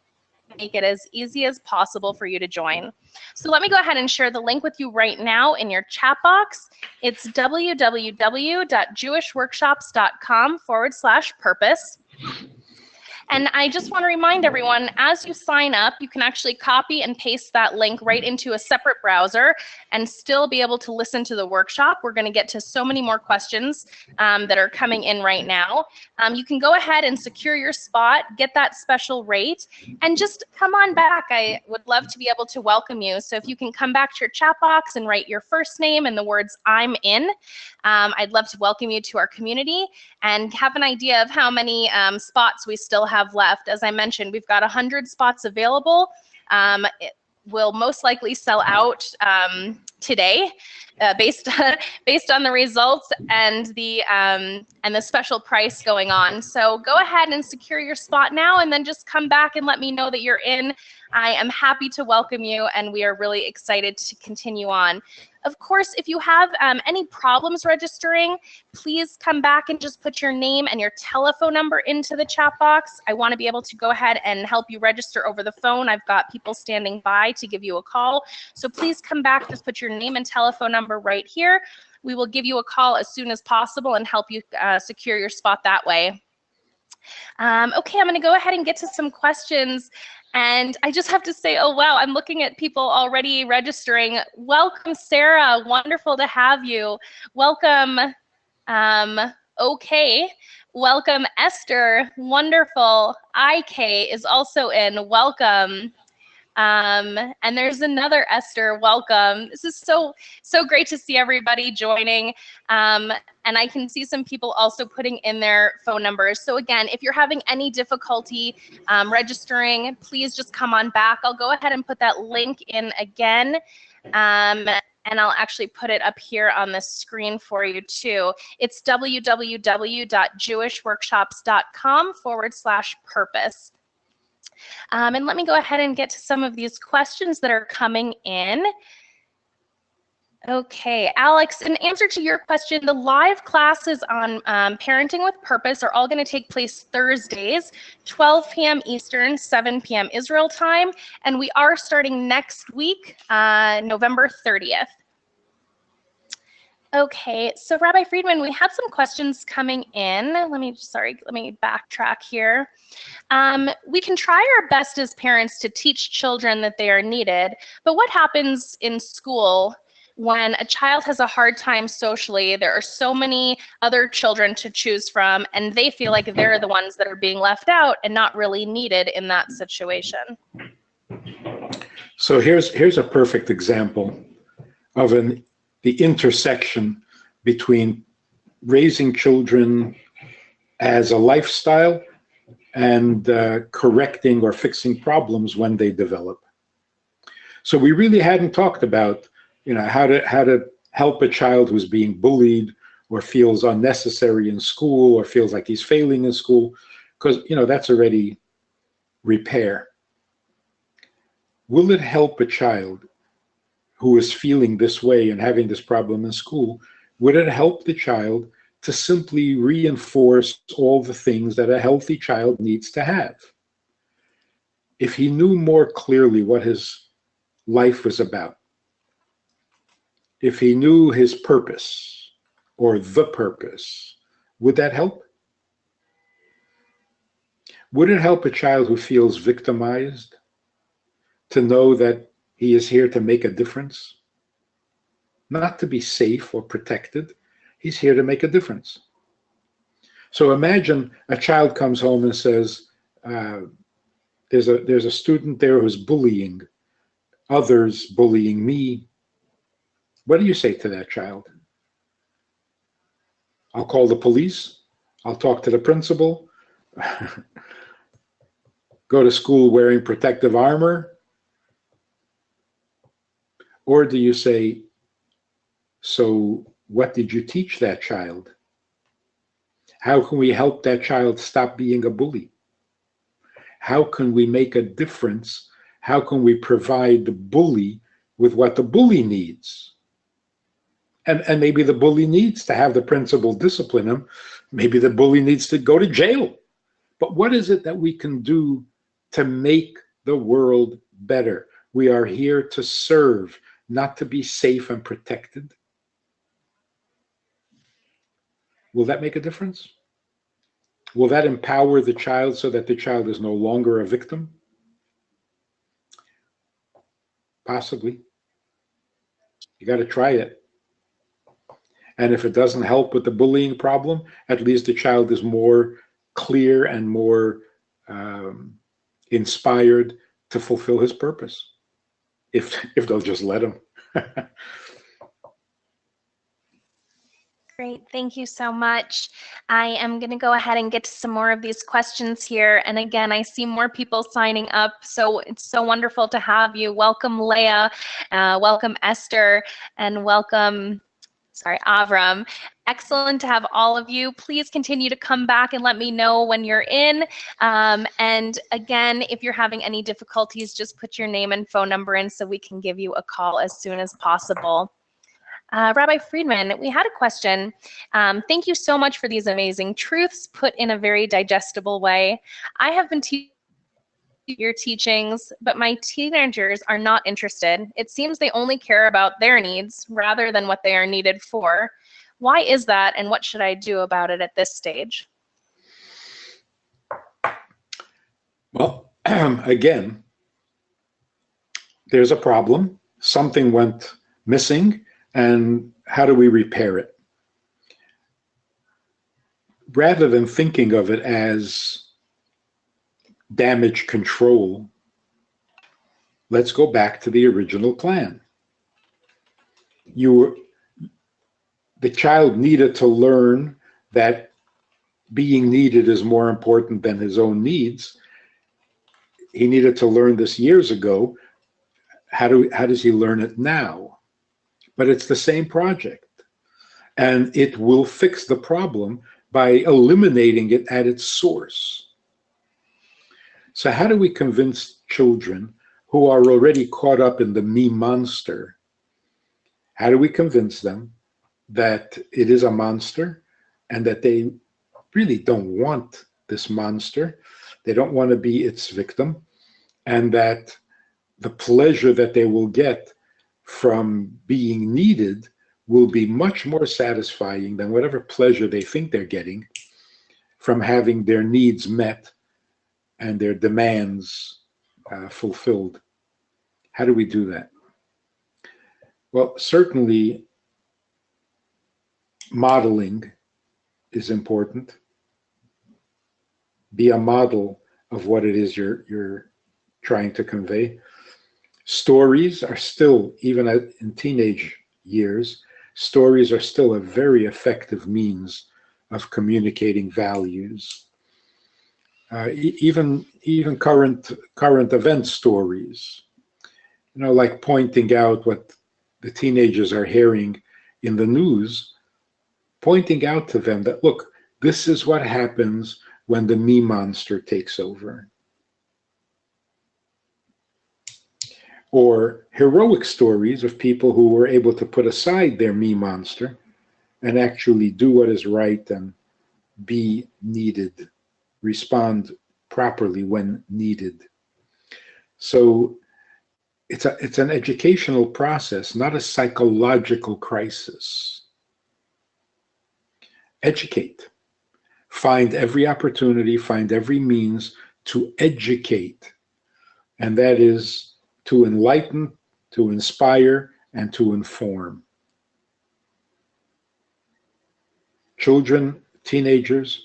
make it as easy as possible for you to join. So let me go ahead and share the link with you right now in your chat box. It's www.jewishworkshops.com/purpose. And I just want to remind everyone, as you sign up, you can actually copy and paste that link right into a separate browser and still be able to listen to the workshop. We're going to get to so many more questions that are coming in right now. You can go ahead and secure your spot, get that special rate, and just come on back. I would love to be able to welcome you. So if you can come back to your chat box and write your first name and the words "I'm in," I'd love to welcome you to our community and have an idea of how many spots we still have left. As I mentioned, we've got 100 spots available. It will most likely sell out today, based on the results and the special price going on. So go ahead and secure your spot now, and then just come back and let me know that you're in. I am happy to welcome you, and we are really excited to continue on. Of course, if you have any problems registering, please come back and just put your name and your telephone number into the chat box. I want to be able to go ahead and help you register over the phone. I've got people standing by to give you a call. So please come back, just put your name and telephone number right here. We will give you a call as soon as possible and help you secure your spot that way. Okay, I'm going to go ahead and get to some questions. And I just have to say, oh, wow, I'm looking at people already registering. Welcome, Sarah. Wonderful to have you. Welcome, okay. Welcome, Esther. Wonderful. IK is also in. Welcome. And there's another Esther. Welcome. This is so great to see everybody joining. And I can see some people also putting in their phone numbers. So again, if you're having any difficulty registering, please just come on back. I'll go ahead and put that link in again. And I'll actually put it up here on the screen for you too. It's www.jewishworkshops.com/purpose. And let me go ahead and get to some of these questions that are coming in. Okay, Alex, in answer to your question, the live classes on Parenting with Purpose are all going to take place Thursdays, 12 p.m. Eastern, 7 p.m. Israel time, and we are starting next week, November 30th. Okay, so Rabbi Friedman, we had some questions coming in. Let me backtrack here. We can try our best as parents to teach children that they are needed, but what happens in school when a child has a hard time socially? There are so many other children to choose from, and they feel like they're the ones that are being left out and not really needed in that situation.
So here's a perfect example of the intersection between raising children as a lifestyle and correcting or fixing problems when they develop. So we really hadn't talked about, how to help a child who's being bullied or feels unnecessary in school or feels like he's failing in school, because that's already repair. Will it help a child who is feeling this way and having this problem in school? Would it help the child to simply reinforce all the things that a healthy child needs to have. If he knew more clearly what his life was about, if he knew his purpose or the purpose, would that help? Would it help a child who feels victimized to know that he is here to make a difference? Not to be safe or protected. He's here to make a difference. So imagine a child comes home and says, there's a student there who's bullying others, bullying me. What do you say to that child? I'll call the police. I'll talk to the principal. Go to school wearing protective armor? Or do you say, so what did you teach that child? How can we help that child stop being a bully? How can we make a difference? How can we provide the bully with what the bully needs? And maybe the bully needs to have the principal discipline him. Maybe the bully needs to go to jail. But what is it that we can do to make the world better? We are here to serve, not to be safe and protected. Will that make a difference? Will that empower the child so that the child is no longer a victim? Possibly. You got to try it. And if it doesn't help with the bullying problem, at least the child is more clear and more inspired to fulfill his purpose, if they'll just let him.
Great, thank you so much. I am going to go ahead and get to some more of these questions here. And again, I see more people signing up, so it's so wonderful to have you. Welcome, Leah. Welcome, Esther. And welcome, Avram. Excellent to have all of you. Please continue to come back and let me know when you're in. And again, if you're having any difficulties, just put your name and phone number in so we can give you a call as soon as possible. Rabbi Friedman, we had a question. Thank you so much for these amazing truths put in a very digestible way. I have been teaching your teachings, but my teenagers are not interested. It seems they only care about their needs rather than what they are needed for. Why is that, and what should I do about it at this stage?
Well, again, there's a problem. Something went missing, and how do we repair it? Rather than thinking of it as damage control, let's go back to the original plan. The child needed to learn that being needed is more important than his own needs. He needed to learn this years ago. How does he learn it now? But it's the same project, and it will fix the problem by eliminating it at its source. So how do we convince children who are already caught up in the me monster? How do we convince them that it is a monster and that they really don't want this monster? They don't want to be its victim, and that the pleasure that they will get from being needed will be much more satisfying than whatever pleasure they think they're getting from having their needs met and their demands fulfilled. How do we do that? Well, certainly modeling is important. Be a model of what it is you're trying to convey. Stories are still, even in teenage years, stories are still a very effective means of communicating values. Even current event stories, like pointing out what the teenagers are hearing in the news, pointing out to them that, look, this is what happens when the me monster takes over. Or heroic stories of people who were able to put aside their me monster and actually do what is right and be needed, respond properly when needed. So it's an educational process, not a psychological crisis. Educate. Find every opportunity, find every means to educate. And that is to enlighten, to inspire, and to inform. Children, teenagers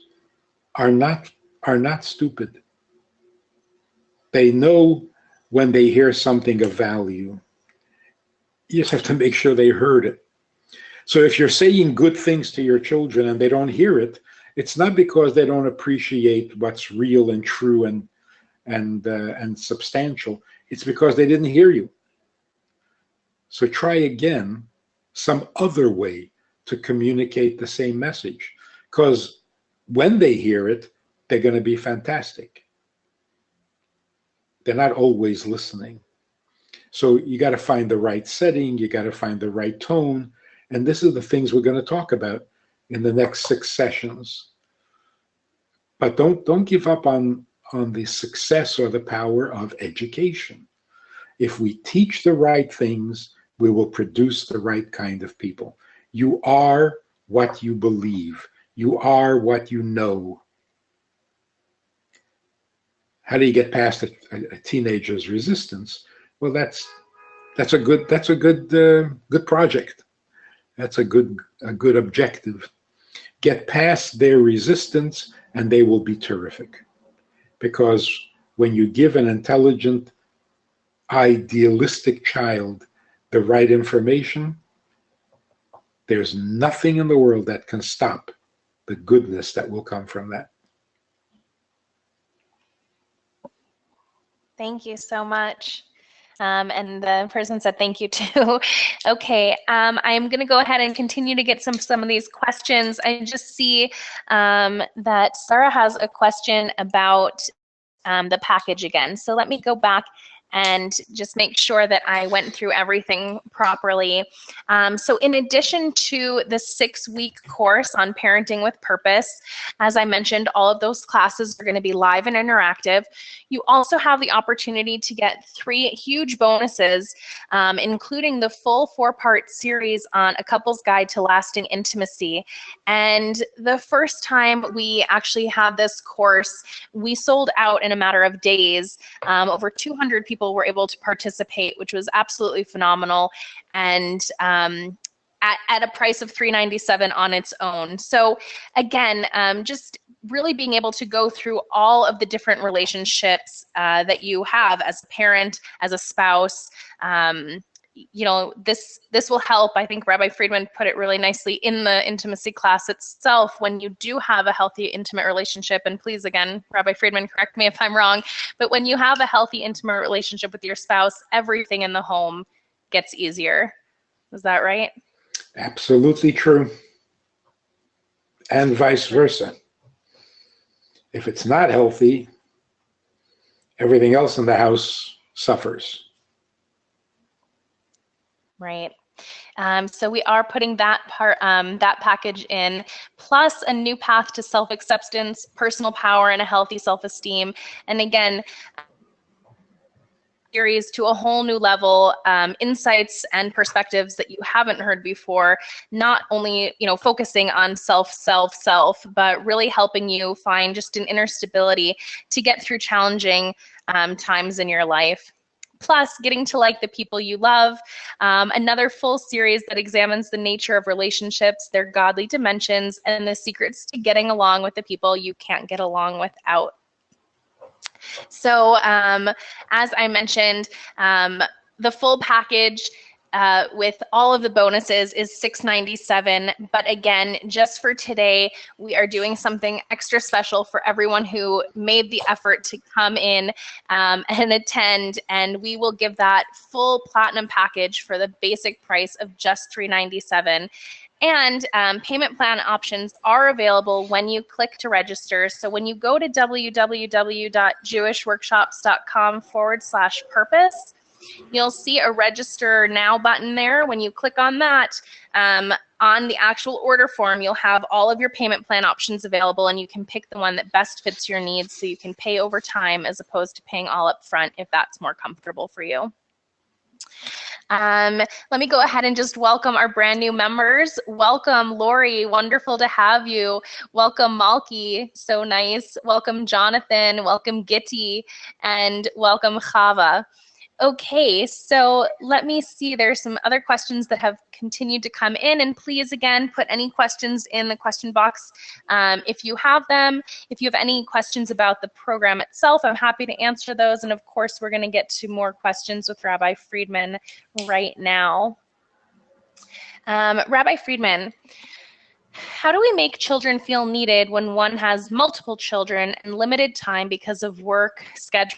are not stupid. They know when they hear something of value. You just have to make sure they heard it. So if you're saying good things to your children and they don't hear it, it's not because they don't appreciate what's real and true and substantial. It's because they didn't hear you. So try again some other way to communicate the same message, because when they hear it, they're going to be fantastic. They're not always listening. So you got to find the right setting, you got to find the right tone, and this is the things we're going to talk about in the next 6 sessions. But don't give up on the success or the power of education. If we teach the right things, we will produce the right kind of people. You are what you believe. You are what you know. How do you get past a teenager's resistance? Well, that's a good project. That's a good objective. Get past their resistance, and they will be terrific. Because when you give an intelligent, idealistic child the right information, there's nothing in the world that can stop the goodness that will come from that.
Thank you so much. And the person said thank you too. Okay, I'm going to go ahead and continue to get some of these questions. I just see that Sarah has a question about the package again. So let me go back and just make sure that I went through everything properly. So in addition to the 6-week course on parenting with purpose, as I mentioned, all of those classes are going to be live and interactive. You also have the opportunity to get 3 huge bonuses, including the full 4-part series on A Couple's Guide to Lasting Intimacy. And the first time we actually had this course, we sold out in a matter of days. Over 200 people were able to participate, which was absolutely phenomenal, and at a price of $397 on its own. So again, just really being able to go through all of the different relationships that you have as a parent, as a spouse. You know, this will help. I think Rabbi Friedman put it really nicely in the intimacy class itself. When you do have a healthy, intimate relationship, and please, again, Rabbi Friedman, correct me if I'm wrong, but when you have a healthy, intimate relationship with your spouse, everything in the home gets easier. Is that right?
Absolutely true. And vice versa. If it's not healthy, everything else in the house suffers.
Right. So we are putting that package in, plus a new path to self-acceptance, personal power, and a healthy self-esteem. And again, series to a whole new level, insights and perspectives that you haven't heard before, not only, you know, focusing on self, but really helping you find just an inner stability to get through challenging times in your life. Plus, getting to like the people you love, another full series that examines the nature of relationships, their godly dimensions, and the secrets to getting along with the people you can't get along without. So as I mentioned, the full package with all of the bonuses is $697. But again, just for today, we are doing something extra special for everyone who made the effort to come in and attend. And we will give that full platinum package for the basic price of just $397. And payment plan options are available when you click to register. So when you go to www.jewishworkshops.com/purpose, You'll see a register now button there. When you click on that, on the actual order form, you'll have all of your payment plan options available, and you can pick the one that best fits your needs so you can pay over time as opposed to paying all up front if that's more comfortable for you. Let me go ahead and just welcome our brand new members. Welcome, Lori. Wonderful to have you. Welcome, Malky. So nice. Welcome, Jonathan. Welcome, Gitti. And welcome, Chava. Okay, so let me see. There's some other questions that have continued to come in, and please, again, put any questions in the question box if you have them. If you have any questions about the program itself, I'm happy to answer those, and of course, we're going to get to more questions with Rabbi Friedman right now. Rabbi Friedman, how do we make children feel needed when one has multiple children and limited time because of work, schedule?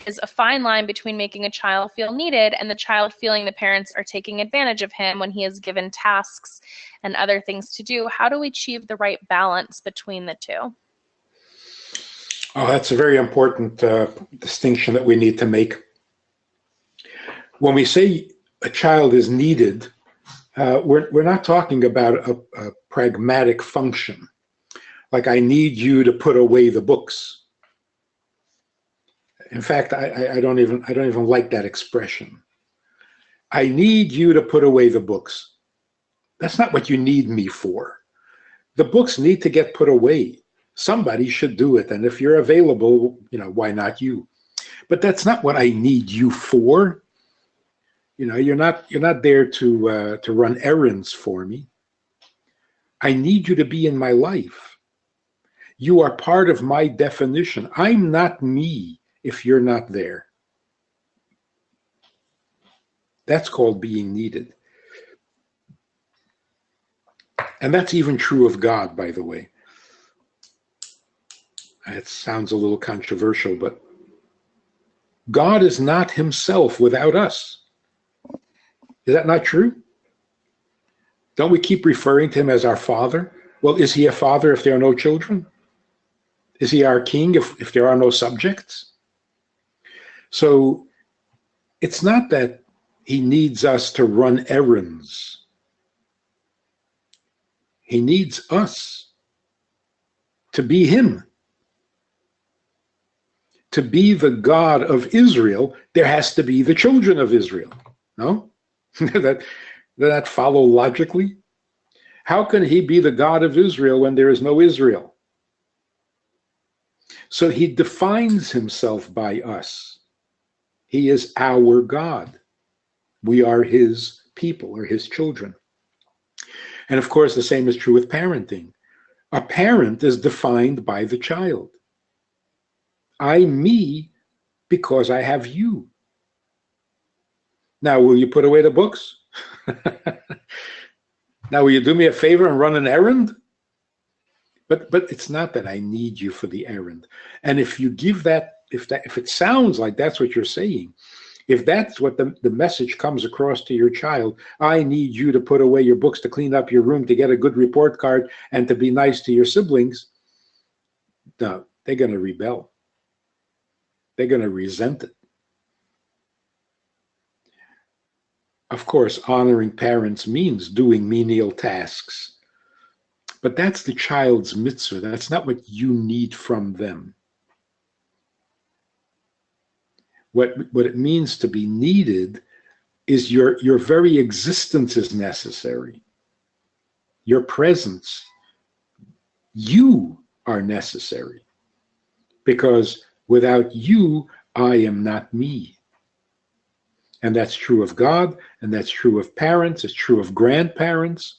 Is a fine line between making a child feel needed and the child feeling the parents are taking advantage of him when he is given tasks and other things to do. How do we achieve the right balance between the two?
Oh, that's a very important distinction that we need to make. When we say a child is needed, we're not talking about a pragmatic function, like I need you to put away the books. In fact, I don't even like that expression. I need you to put away the books. That's not what you need me for. The books need to get put away. Somebody should do it, and if you're available, why not you? But that's not what I need you for. You're not there to run errands for me. I need you to be in my life. You are part of my definition. I'm not me if you're not there. That's called being needed. And that's even true of God, by the way. It sounds a little controversial, but God is not himself without us. Is that not true? Don't we keep referring to him as our Father? Well, is he a father if there are no children? Is he our king if there are no subjects? So it's not that he needs us to run errands. He needs us to be him. To be the God of Israel, there has to be the children of Israel. No? Does that follow logically? How can he be the God of Israel when there is no Israel? So he defines himself by us. He is our God. We are his people or his children. And of course, the same is true with parenting. A parent is defined by the child. I'm me because I have you. Now, will you put away the books? Now, will you do me a favor and run an errand? But it's not that I need you for the errand. And if you give that, if it sounds like that's what you're saying, if that's what the message comes across to your child, I need you to put away your books, to clean up your room, to get a good report card, and to be nice to your siblings, no, they're going to rebel. They're going to resent it. Of course, honoring parents means doing menial tasks. But that's the child's mitzvah. That's not what you need from them. What it means to be needed is your very existence is necessary. Your presence. You are necessary. Because without you, I am not me. And that's true of God, and that's true of parents, it's true of grandparents.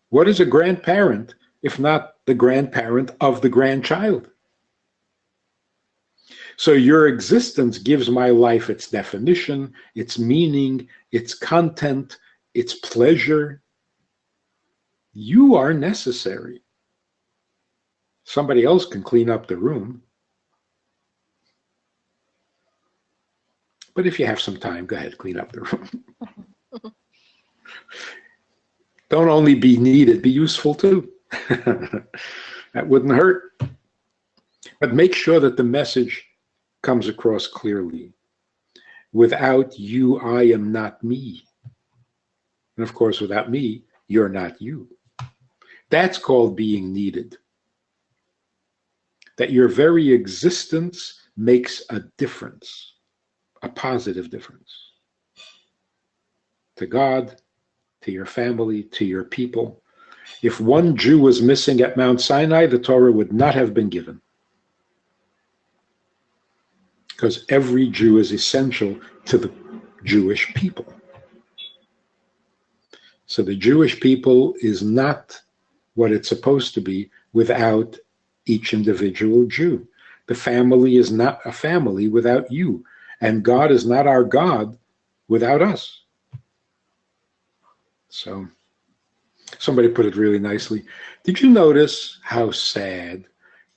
What is a grandparent if not the grandparent of the grandchild? So your existence gives my life its definition, its meaning, its content, its pleasure. You are necessary. Somebody else can clean up the room. But if you have some time, go ahead, clean up the room. Don't only be needed, be useful too. That wouldn't hurt. But make sure that the message comes across clearly. Without you, I am not me. And of course, without me, you're not you. That's called being needed. That your very existence makes a difference, a positive difference. To God, to your family, to your people. If one Jew was missing at Mount Sinai, the Torah would not have been given. Because every Jew is essential to the Jewish people. So the Jewish people is not what it's supposed to be without each individual Jew. The family is not a family without you. And God is not our God without us. So somebody put it really nicely. Did you notice how sad?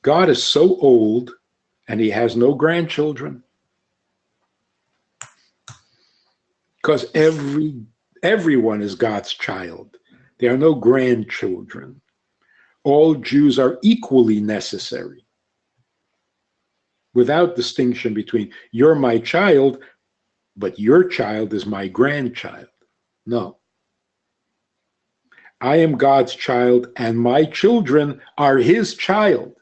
God is so old and he has no grandchildren. Because everyone is God's child. There are no grandchildren. All Jews are equally necessary. Without distinction between you're my child, but your child is my grandchild. No. I am God's child and my children are his child.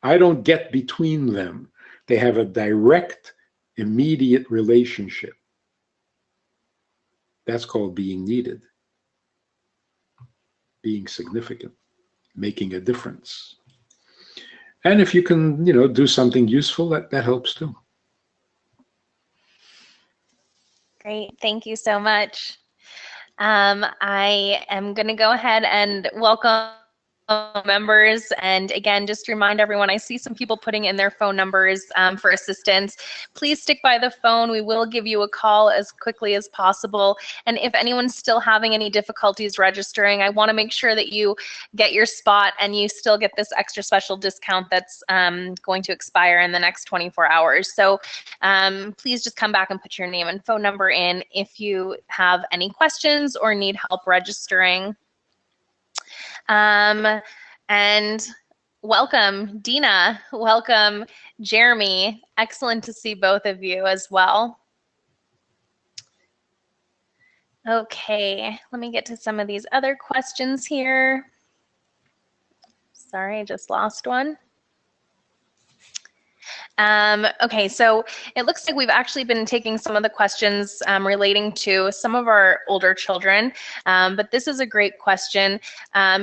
I don't get between them. They have a direct, immediate relationship. That's called being needed, being significant, making a difference. And if you can, do something useful, that helps too.
Great. Thank you so much. I am going to go ahead and welcome members. And again, just to remind everyone, I see some people putting in their phone numbers for assistance. Please stick by the phone. We will give you a call as quickly as possible. And if anyone's still having any difficulties registering, I want to make sure that you get your spot and you still get this extra special discount that's going to expire in the next 24 hours. So please just come back and put your name and phone number in if you have any questions or need help registering. And welcome, Dina. Welcome, Jeremy. Excellent to see both of you as well. Okay, let me get to some of these other questions here. Sorry, I just lost one. Okay, so it looks like we've actually been taking some of the questions relating to some of our older children, but this is a great question.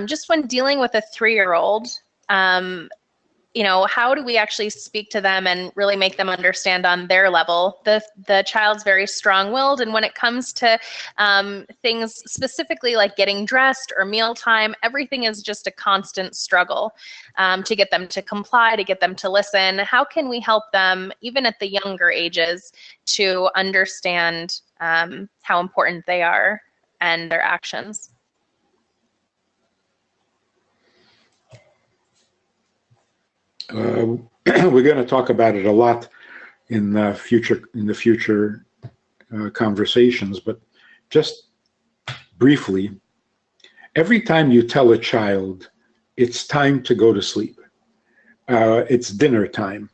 Just when dealing with a 3-year-old, how do we actually speak to them and really make them understand on their level? The child's very strong-willed, and when it comes to things specifically like getting dressed or mealtime, everything is just a constant struggle to get them to comply, to get them to listen. How can we help them, even at the younger ages, to understand how important they are and their actions?
We're going to talk about it a lot in the future conversations, but just briefly, every time you tell a child it's time to go to sleep, it's dinner time,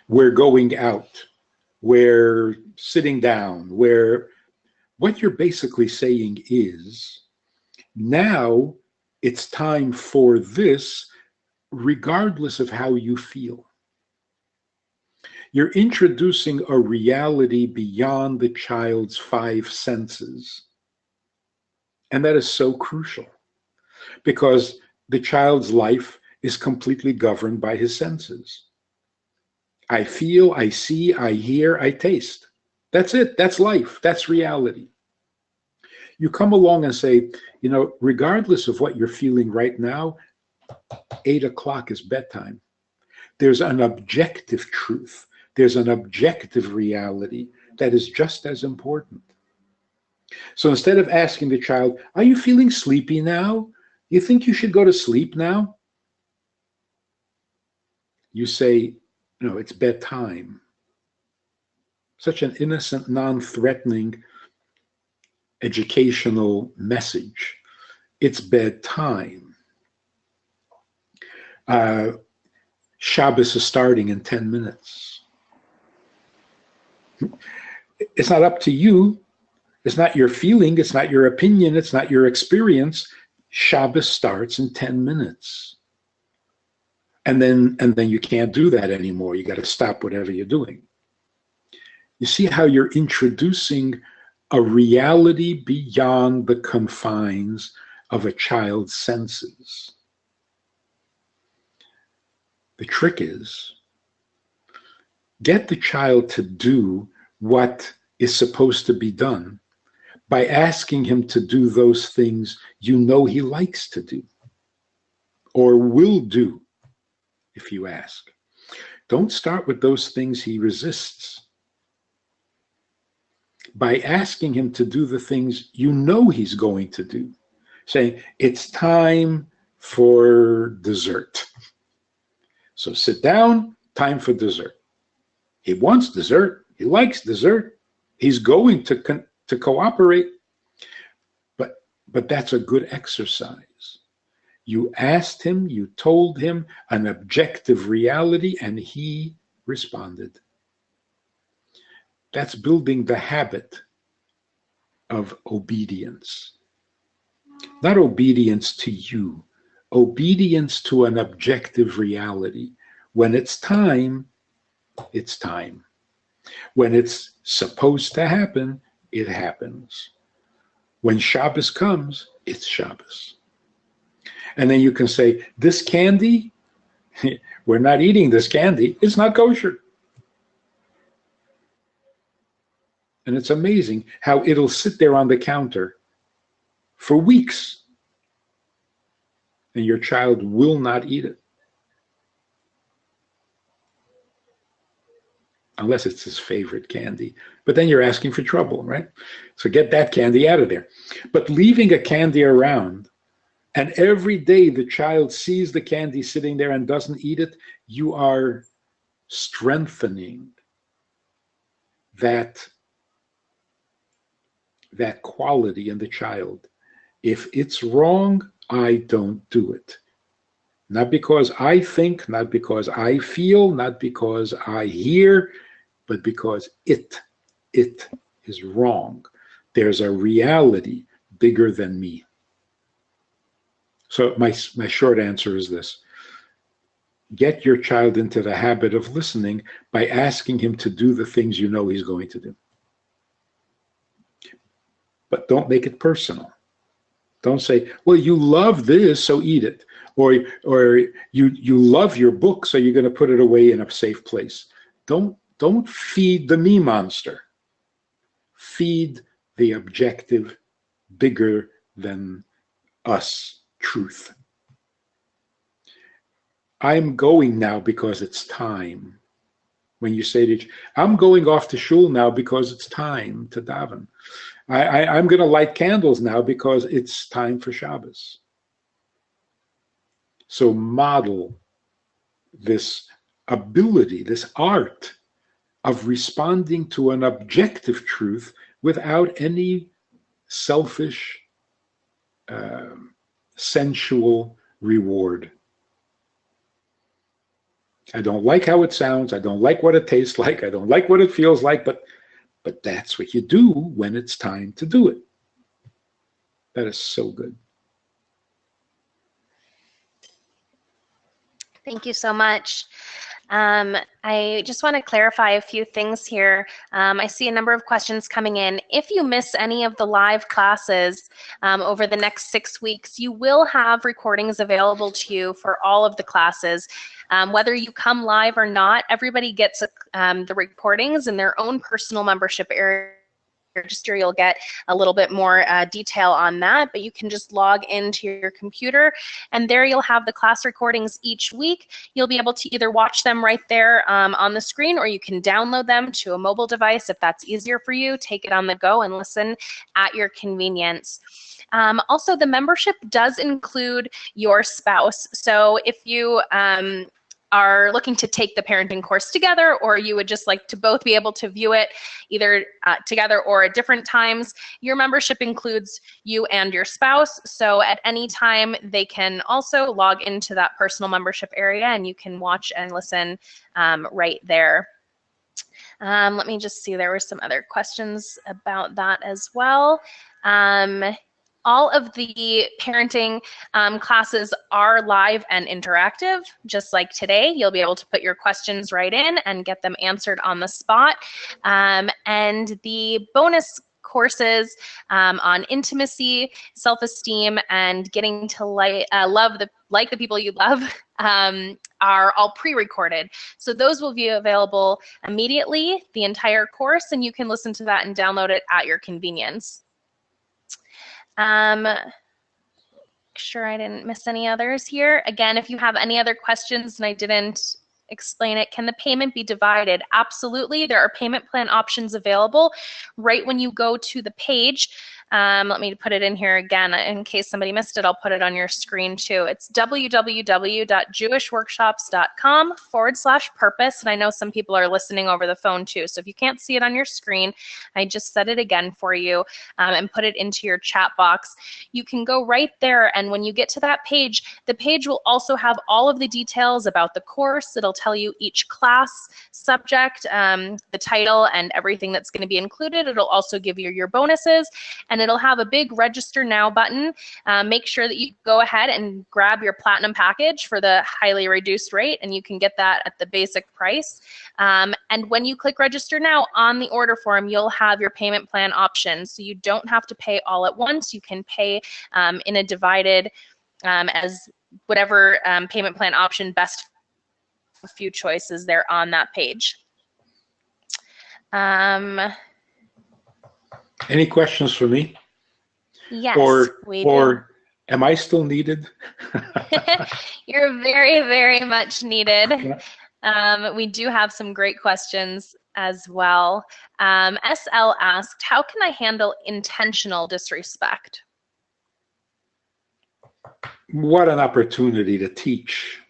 we're going out, we're sitting down, what you're basically saying is, now it's time for this, regardless of how you feel. You're introducing a reality beyond the child's 5 senses. And that is so crucial because the child's life is completely governed by his senses. I feel, I see, I hear, I taste. That's it. That's life. That's reality. You come along and say, regardless of what you're feeling right now, 8 o'clock is bedtime. There's an objective truth. There's an objective reality that is just as important. So instead of asking the child, are you feeling sleepy now? You think you should go to sleep now? You say, no, it's bedtime. Such an innocent, non-threatening educational message. It's bedtime. Shabbos is starting in 10 minutes. It's not up to you. It's not your feeling. It's not your opinion. It's not your experience. Shabbos starts in 10 minutes. And then you can't do that anymore. You got to stop whatever you're doing. You see how you're introducing a reality beyond the confines of a child's senses. The trick is, get the child to do what is supposed to be done by asking him to do those things you know he likes to do or will do if you ask. Don't start with those things he resists. By asking him to do the things you know he's going to do, saying, it's time for dessert. So sit down, time for dessert. He wants dessert. He likes dessert. He's going to cooperate. But that's a good exercise. You asked him, you told him an objective reality, and he responded. That's building the habit of obedience. Not obedience to you, obedience to an objective reality. When it's time, it's time. When it's supposed to happen, it happens. When Shabbos comes, it's Shabbos. And then you can say, this candy, we're not eating this candy, it's not kosher. And it's amazing how it'll sit there on the counter for weeks, and your child will not eat it. Unless it's his favorite candy. But then you're asking for trouble, right? So get that candy out of there. But leaving a candy around, and every day the child sees the candy sitting there and doesn't eat it, you are strengthening that quality in the child. If it's wrong, I don't do it. Not because I think, not because I feel, not because I hear, but because it is wrong. There's a reality bigger than me. So my short answer is this. Get your child into the habit of listening by asking him to do the things you know he's going to do. But don't make it personal. Don't say, well, you love this, so eat it. Or you love your book, so you're going to put it away in a safe place. Don't feed the me monster. Feed the objective, bigger than us truth. I'm going now because it's time. When you say to, I'm going off to shul now because it's time to daven. I'm going to light candles now because it's time for Shabbos. So model this ability, this art of responding to an objective truth without any selfish, sensual reward. I don't like how it sounds. I don't like what it tastes like. I don't like what it feels like, but that's what you do when it's time to do it. That is so good.
Thank you so much. I just want to clarify a few things here. I see a number of questions coming in. If you miss any of the live classes over the next 6 weeks, you will have recordings available to you for all of the classes. Whether you come live or not, everybody gets the recordings in their own personal membership area. Register, you'll get a little bit more detail on that, but you can just log into your computer and there you'll have the class recordings each week. You'll be able to either watch them right there on the screen, or you can download them to a mobile device if that's easier for you. Take it on the go and listen at your convenience. Also, the membership does include your spouse. So if you are looking to take the parenting course together, or you would just like to both be able to view it either together or at different times, your membership includes you and your spouse. So at any time, they can also log into that personal membership area and you can watch and listen right there. Let me just see, there were some other questions about that as well. All of the parenting classes are live and interactive, just like today. You'll be able to put your questions right in and get them answered on the spot. And the bonus courses on intimacy, self-esteem, and getting to like the people you love are all pre-recorded. So those will be available immediately, the entire course, and you can listen to that and download it at your convenience. Sure I didn't miss any others here. Again, if you have any other questions and I didn't explain it, can the payment be divided? Absolutely. There are payment plan options available right when you go to the page. Let me put it in here again in case somebody missed it. I'll put it on your screen too. It's www.jewishworkshops.com/purpose. And I know some people are listening over the phone too. So if you can't see it on your screen, I just said it again for you and put it into your chat box. You can go right there, and when you get to that page, the page will also have all of the details about the course. It'll tell you each class, subject, the title, and everything that's going to be included. It'll also give you your bonuses, and it'll have a big register now button. Make sure that you go ahead and grab your platinum package for the highly reduced rate, and you can get that at the basic price. And when you click register now on the order form, you'll have your payment plan option. So you don't have to pay all at once. You can pay in a divided as whatever payment plan option best. A few choices there on that page.
Any questions for me?
Yes,
or am I still needed?
You're very, very much needed. We do have some great questions as well. SL asked, how can I handle intentional disrespect?
What an opportunity to teach.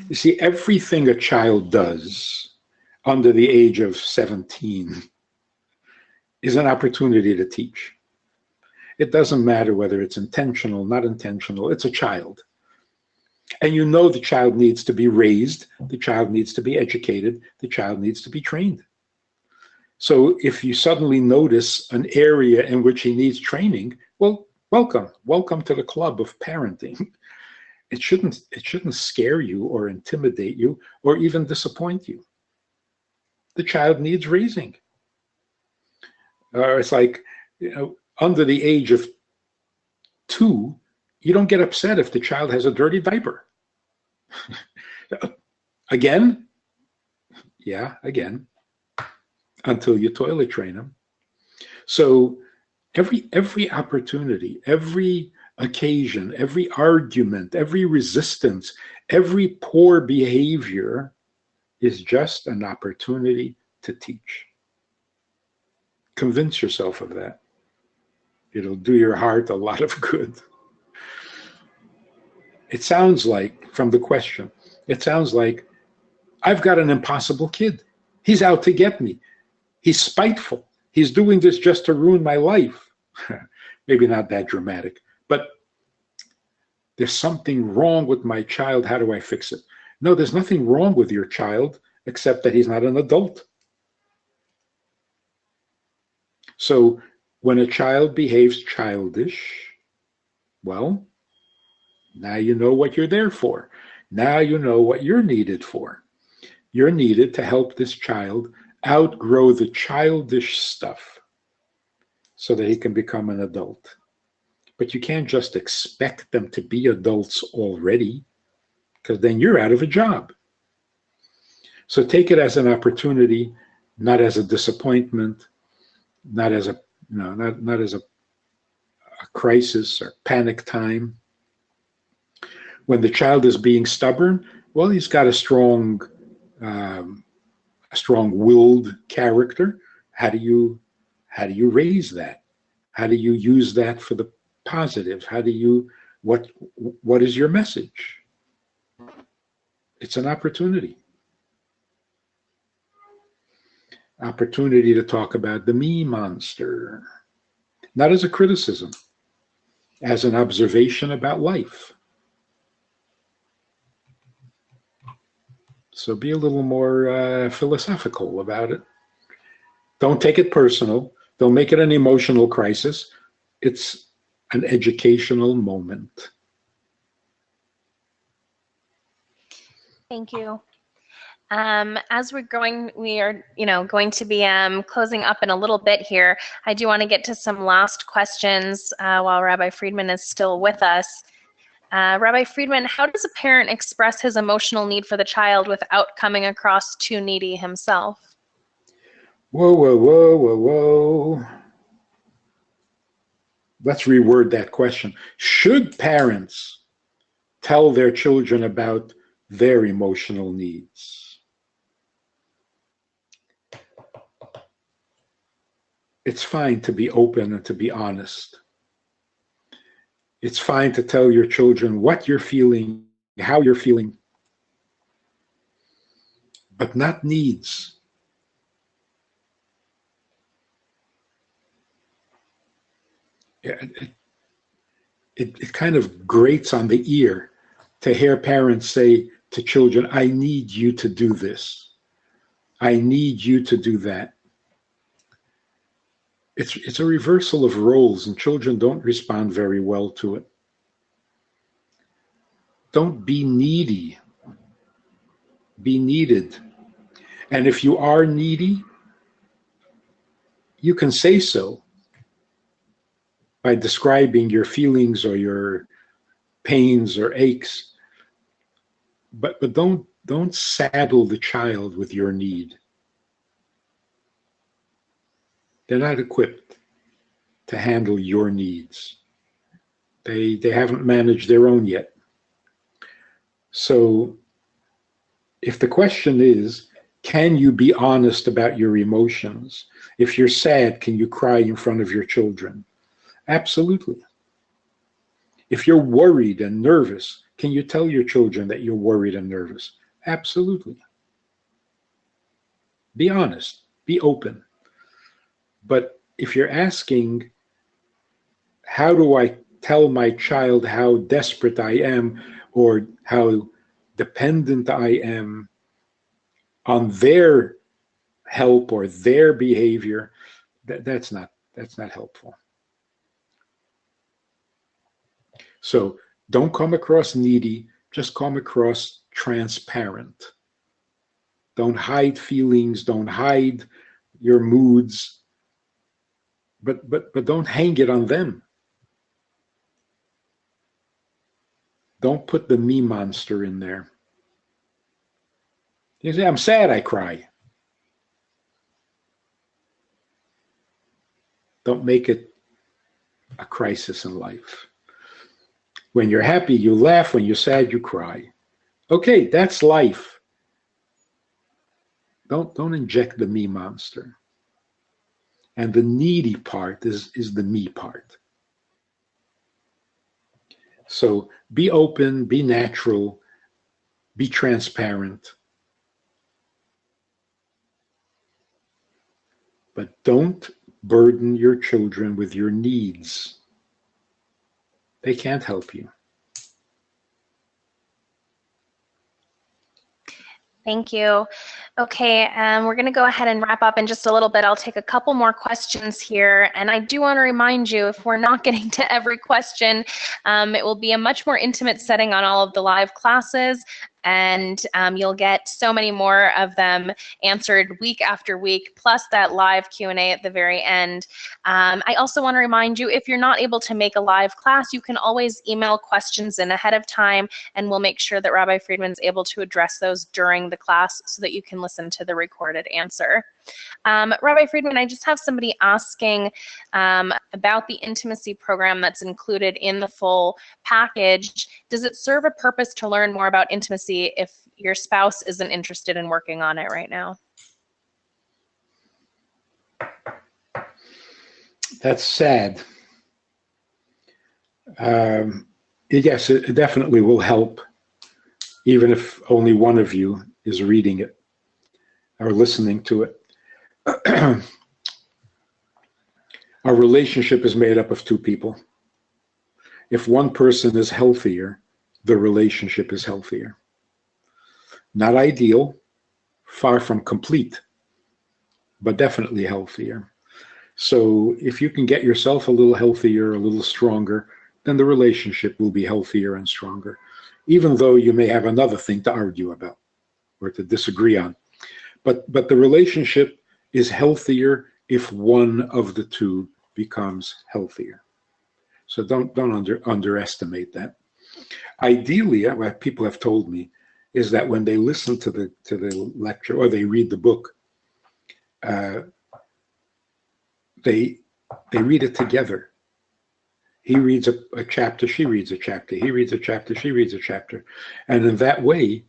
You see, everything a child does under the age of 17 is an opportunity to teach. It doesn't matter whether it's intentional, not intentional, it's a child. And you know the child needs to be raised, the child needs to be educated, the child needs to be trained. So if you suddenly notice an area in which he needs training, well, welcome to the club of parenting. It shouldn't scare you or intimidate you or even disappoint you. The child needs raising. It's like, under the age of 2, you don't get upset if the child has a dirty diaper. Again? Yeah, again. Until you toilet train them. So every opportunity, every occasion, every argument, every resistance, every poor behavior is just an opportunity to teach. Convince yourself of that. It'll do your heart a lot of good. It sounds like, from the question, it sounds like, I've got an impossible kid. He's out to get me. He's spiteful. He's doing this just to ruin my life. Maybe not that dramatic, but there's something wrong with my child. How do I fix it? No, there's nothing wrong with your child except that he's not an adult. So when a child behaves childish, well, now you know what you're there for. Now you know what you're needed for. You're needed to help this child outgrow the childish stuff so that he can become an adult. But you can't just expect them to be adults already, because then you're out of a job. So take it as an opportunity, not as a disappointment, not as a not as a crisis or panic time. When the child is being stubborn, well, he's got a strong-willed character. How do you raise that? How do you use that for the positive? What is your message? It's an opportunity. Opportunity to talk about the me monster, not as a criticism, as an observation about life. So be a little more philosophical about it. Don't take it personal. Don't make it an emotional crisis. It's an educational moment.
Thank you. As we're going, we are, going to be closing up in a little bit here. I do want to get to some last questions while Rabbi Friedman is still with us. Rabbi Friedman, how does a parent express his emotional need for the child without coming across too needy himself?
Whoa, whoa, whoa, whoa, whoa. Let's reword that question. Should parents tell their children about their emotional needs? It's fine to be open and to be honest. It's fine to tell your children what you're feeling, how you're feeling, but not needs. It kind of grates on the ear to hear parents say to children, I need you to do this. I need you to do that. It's a reversal of roles, and children don't respond very well to it. Don't be needy. Be needed. And if you are needy, you can say so by describing your feelings or your pains or aches. But don't saddle the child with your need. They're not equipped to handle your needs. They haven't managed their own yet. So if the question is, can you be honest about your emotions? If you're sad, can you cry in front of your children? Absolutely. If you're worried and nervous, can you tell your children that you're worried and nervous? Absolutely. Be honest, be open. But if you're asking, how do I tell my child how desperate I am or how dependent I am on their help or their behavior, that's not helpful. So don't come across needy, just come across transparent. Don't hide feelings, don't hide your moods, but don't hang it on them. Don't put the me monster in there. You say, I'm sad, I cry. Don't make it a crisis in life. When you're happy, you laugh. When you're sad, you cry. Okay, that's life. Don't inject the me monster. And the needy part is the me part. So be open, be natural, be transparent. But don't burden your children with your needs. They can't help you.
Thank you. Okay, we're going to go ahead and wrap up in just a little bit. I'll take a couple more questions here. And I do want to remind you, if we're not getting to every question, it will be a much more intimate setting on all of the live classes. And you'll get so many more of them answered week after week, plus that live Q&A at the very end. I also want to remind you, if you're not able to make a live class, you can always email questions in ahead of time, and we'll make sure that Rabbi Friedman's able to address those during the class so that you can listen to the recorded answer. Rabbi Friedman, I just have somebody asking about the intimacy program that's included in the full package. Does it serve a purpose to learn more about intimacy if your spouse isn't interested in working on it right now?
That's sad. Yes, it definitely will help, even if only one of you is reading it or listening to it. Our relationship is made up of two people. If one person is healthier, the relationship is healthier. Not ideal, far from complete, but definitely healthier. So if you can get yourself a little healthier, a little stronger, then the relationship will be healthier and stronger, even though you may have another thing to argue about or to disagree on. But the relationship is healthier if one of the two becomes healthier. So don't underestimate that. Ideally, what people have told me is that when they listen to the lecture or they read the book, they read it together. He reads a chapter, she reads a chapter. He reads a chapter, she reads a chapter. And in that way,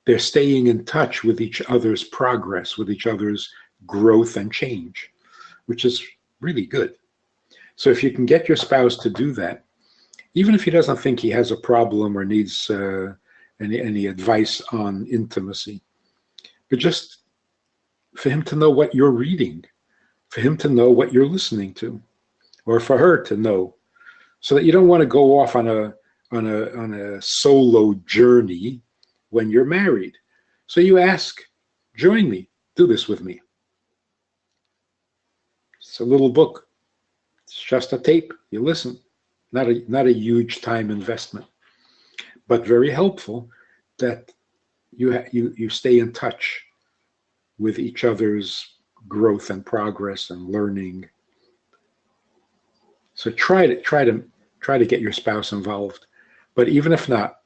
they're staying in touch with each other's progress, with each other's growth and change, which is really good. So if you can get your spouse to do that, even if he doesn't think he has a problem or needs any advice on intimacy, but just for him to know what you're reading, for him to know what you're listening to, or for her to know, so that you don't want to go off on a solo journey when you're married. So you ask, join me, do this with me. It's a little book. It's just a tape. You listen. Not a huge time investment, but very helpful that you stay in touch with each other's growth and progress and learning. So try to get your spouse involved. But even if not,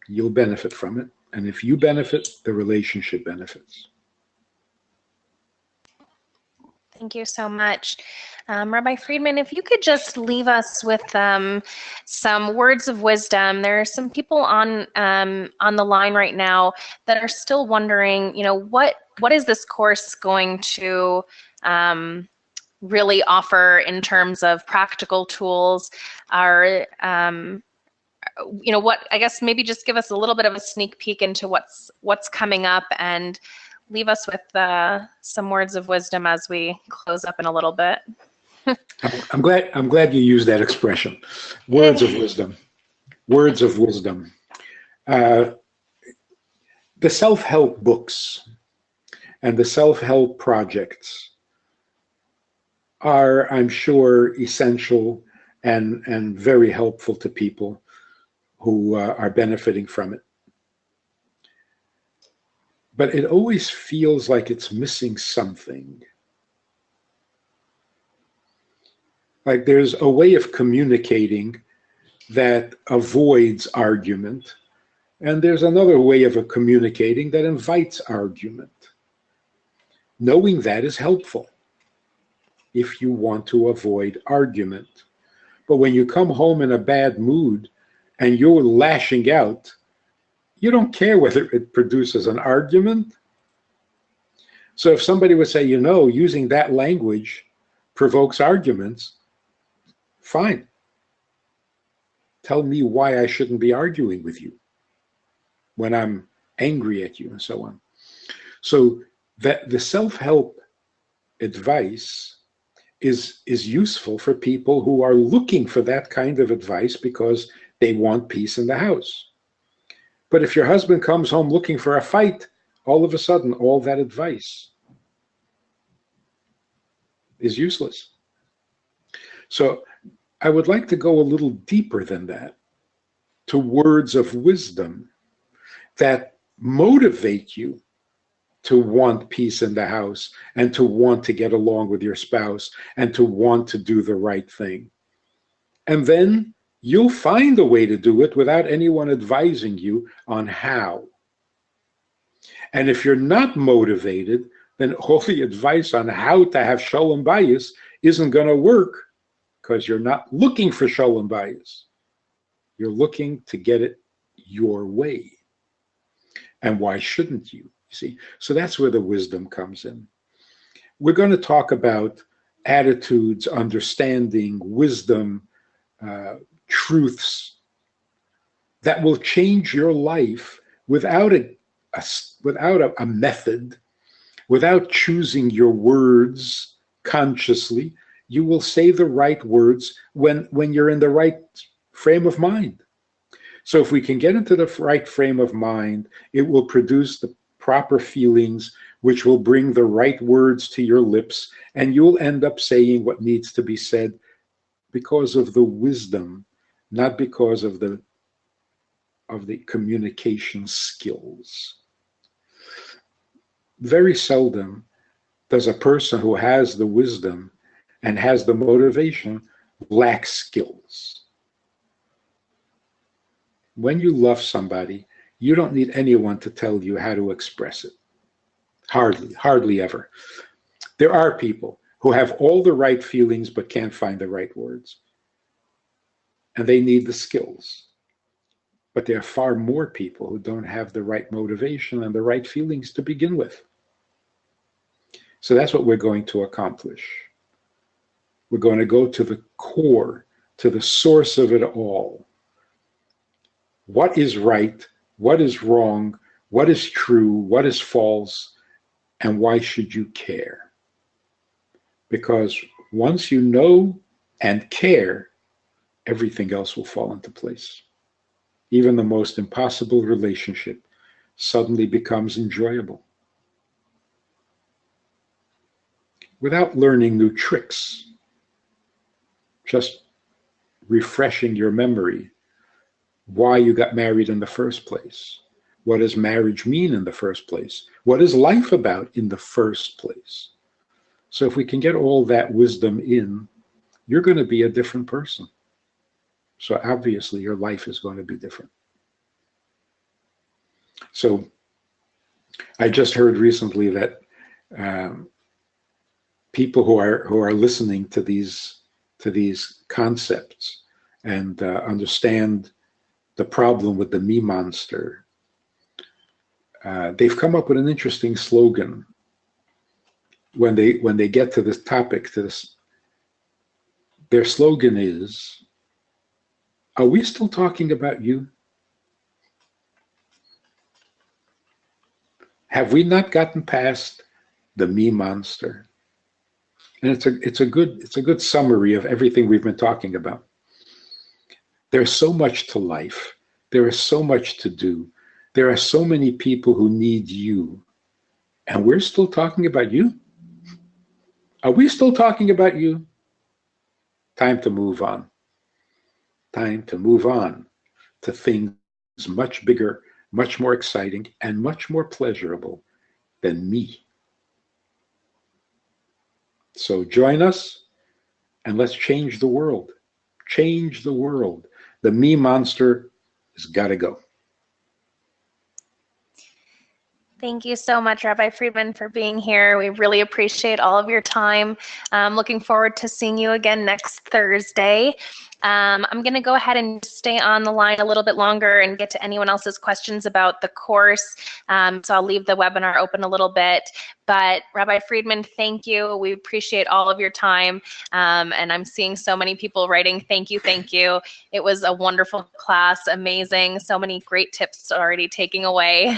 you'll benefit from it. And if you benefit, the relationship benefits.
Thank you so much. Rabbi Friedman, if you could just leave us with some words of wisdom. There are some people on the line right now that are still wondering, what is this course going to really offer in terms of practical tools? What, I guess maybe just give us a little bit of a sneak peek into what's coming up, and leave us with some words of wisdom as we close up in a little bit.
I'm glad you used that expression. Words of wisdom. Words of wisdom. The self-help books and the self-help projects are, I'm sure, essential and very helpful to people who are benefiting from it. But it always feels like it's missing something. Like there's a way of communicating that avoids argument, and there's another way of communicating that invites argument. Knowing that is helpful if you want to avoid argument. But when you come home in a bad mood and you're lashing out, you don't care whether it produces an argument. So if somebody would say, using that language provokes arguments, fine. Tell me why I shouldn't be arguing with you when I'm angry at you and so on. So that the self-help advice is useful for people who are looking for that kind of advice because they want peace in the house. But if your husband comes home looking for a fight, all of a sudden, all that advice is useless. So I would like to go a little deeper than that, to words of wisdom that motivate you to want peace in the house and to want to get along with your spouse and to want to do the right thing. And then you'll find a way to do it without anyone advising you on how. And if you're not motivated, then all the advice on how to have shalom bayis isn't going to work, because you're not looking for shalom bayis. You're looking to get it your way. And why shouldn't you? See? So that's where the wisdom comes in. We're going to talk about attitudes, understanding, wisdom, truths that will change your life without a method, without choosing your words consciously. You will say the right words when you're in the right frame of mind. So if we can get into the right frame of mind, it will produce the proper feelings which will bring the right words to your lips, and you'll end up saying what needs to be said because of the wisdom, not because of the communication skills. Very seldom does a person who has the wisdom and has the motivation lack skills. When you love somebody, you don't need anyone to tell you how to express it. Hardly ever. There are people who have all the right feelings but can't find the right words. And they need the skills. But there are far more people who don't have the right motivation and the right feelings to begin with. So that's what we're going to accomplish. We're going to go to the core, to the source of it all. What is right? What is wrong? What is true? What is false? And why should you care? Because once you know and care, everything else will fall into place. Even the most impossible relationship suddenly becomes enjoyable. Without learning new tricks, just refreshing your memory, why you got married in the first place. What does marriage mean in the first place? What is life about in the first place? So if we can get all that wisdom in, you're going to be a different person. So obviously your life is going to be different. So I just heard recently that people who are listening to these concepts and understand the problem with the me monster, they've come up with an interesting slogan when they get to this topic. Their slogan is, "Are we still talking about you? Have we not gotten past the me monster?" And it's a good summary of everything we've been talking about. There's so much to life. There is so much to do. There are so many people who need you. And we're still talking about you? Are we still talking about you? Time to move on. Time to move on to things much bigger, much more exciting, and much more pleasurable than me. So join us and let's change the world. Change the world. The me monster has got to go.
Thank you so much, Rabbi Friedman, for being here. We really appreciate all of your time. Looking forward to seeing you again next Thursday. I'm going to go ahead and stay on the line a little bit longer and get to anyone else's questions about the course. So I'll leave the webinar open a little bit. But Rabbi Friedman, thank you. We appreciate all of your time. And I'm seeing so many people writing, thank you, thank you. It was a wonderful class, amazing. So many great tips already taking away.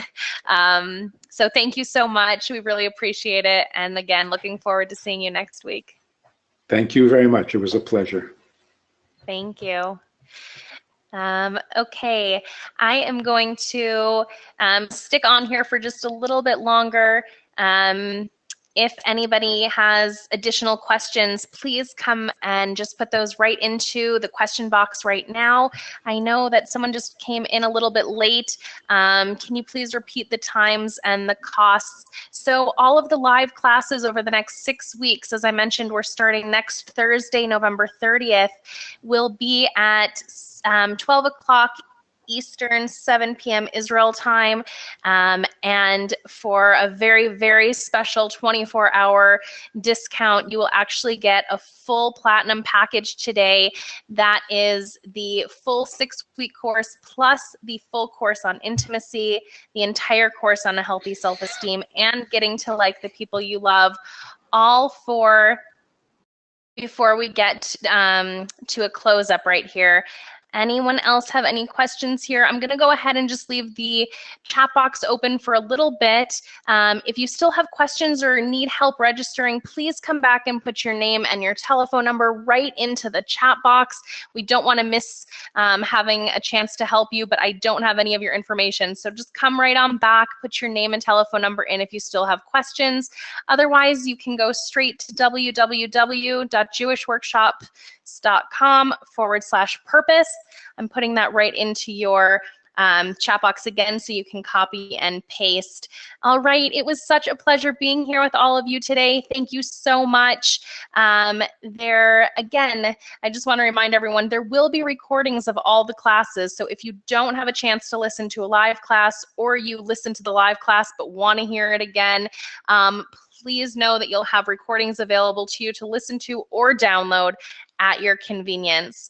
So thank you so much. We really appreciate it. And again, looking forward to seeing you next week.
Thank you very much. It was a pleasure.
Thank you. Okay, I am going to stick on here for just a little bit longer. If anybody has additional questions, please come and just put those right into the question box right now. I know that someone just came in a little bit late. Can you please repeat the times and the costs? So all of the live classes over the next 6 weeks, as I mentioned, we're starting next Thursday, November 30th, will be at 12 o'clock Eastern, 7 p.m. Israel time, and for a very, very special 24-hour discount, you will actually get a full platinum package today. That is the full 6-week course plus the full course on intimacy, the entire course on a healthy self-esteem, and getting to like the people you love, all for, before we get to a close up right here, Anyone else have any questions here? I'm going to go ahead and just leave the chat box open for a little bit. If you still have questions or need help registering, please come back and put your name and your telephone number right into the chat box. We don't want to miss having a chance to help you, but I don't have any of your information. So just come right on back, put your name and telephone number in if you still have questions. Otherwise, you can go straight to www.jewishworkshop.com/purpose. I'm putting that right into your chat box again so you can copy and paste. All right, it was such a pleasure being here with all of you today. Thank you so much. Again, I just want to remind everyone, there will be recordings of all the classes. So if you don't have a chance to listen to a live class, or you listen to the live class but want to hear it again, please know that you'll have recordings available to you to listen to or download at your convenience.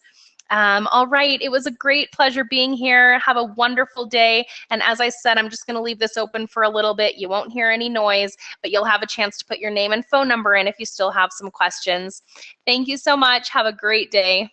All right, it was a great pleasure being here. Have a wonderful day. And as I said, I'm just going to leave this open for a little bit. You won't hear any noise, but you'll have a chance to put your name and phone number in if you still have some questions. Thank you so much. Have a great day.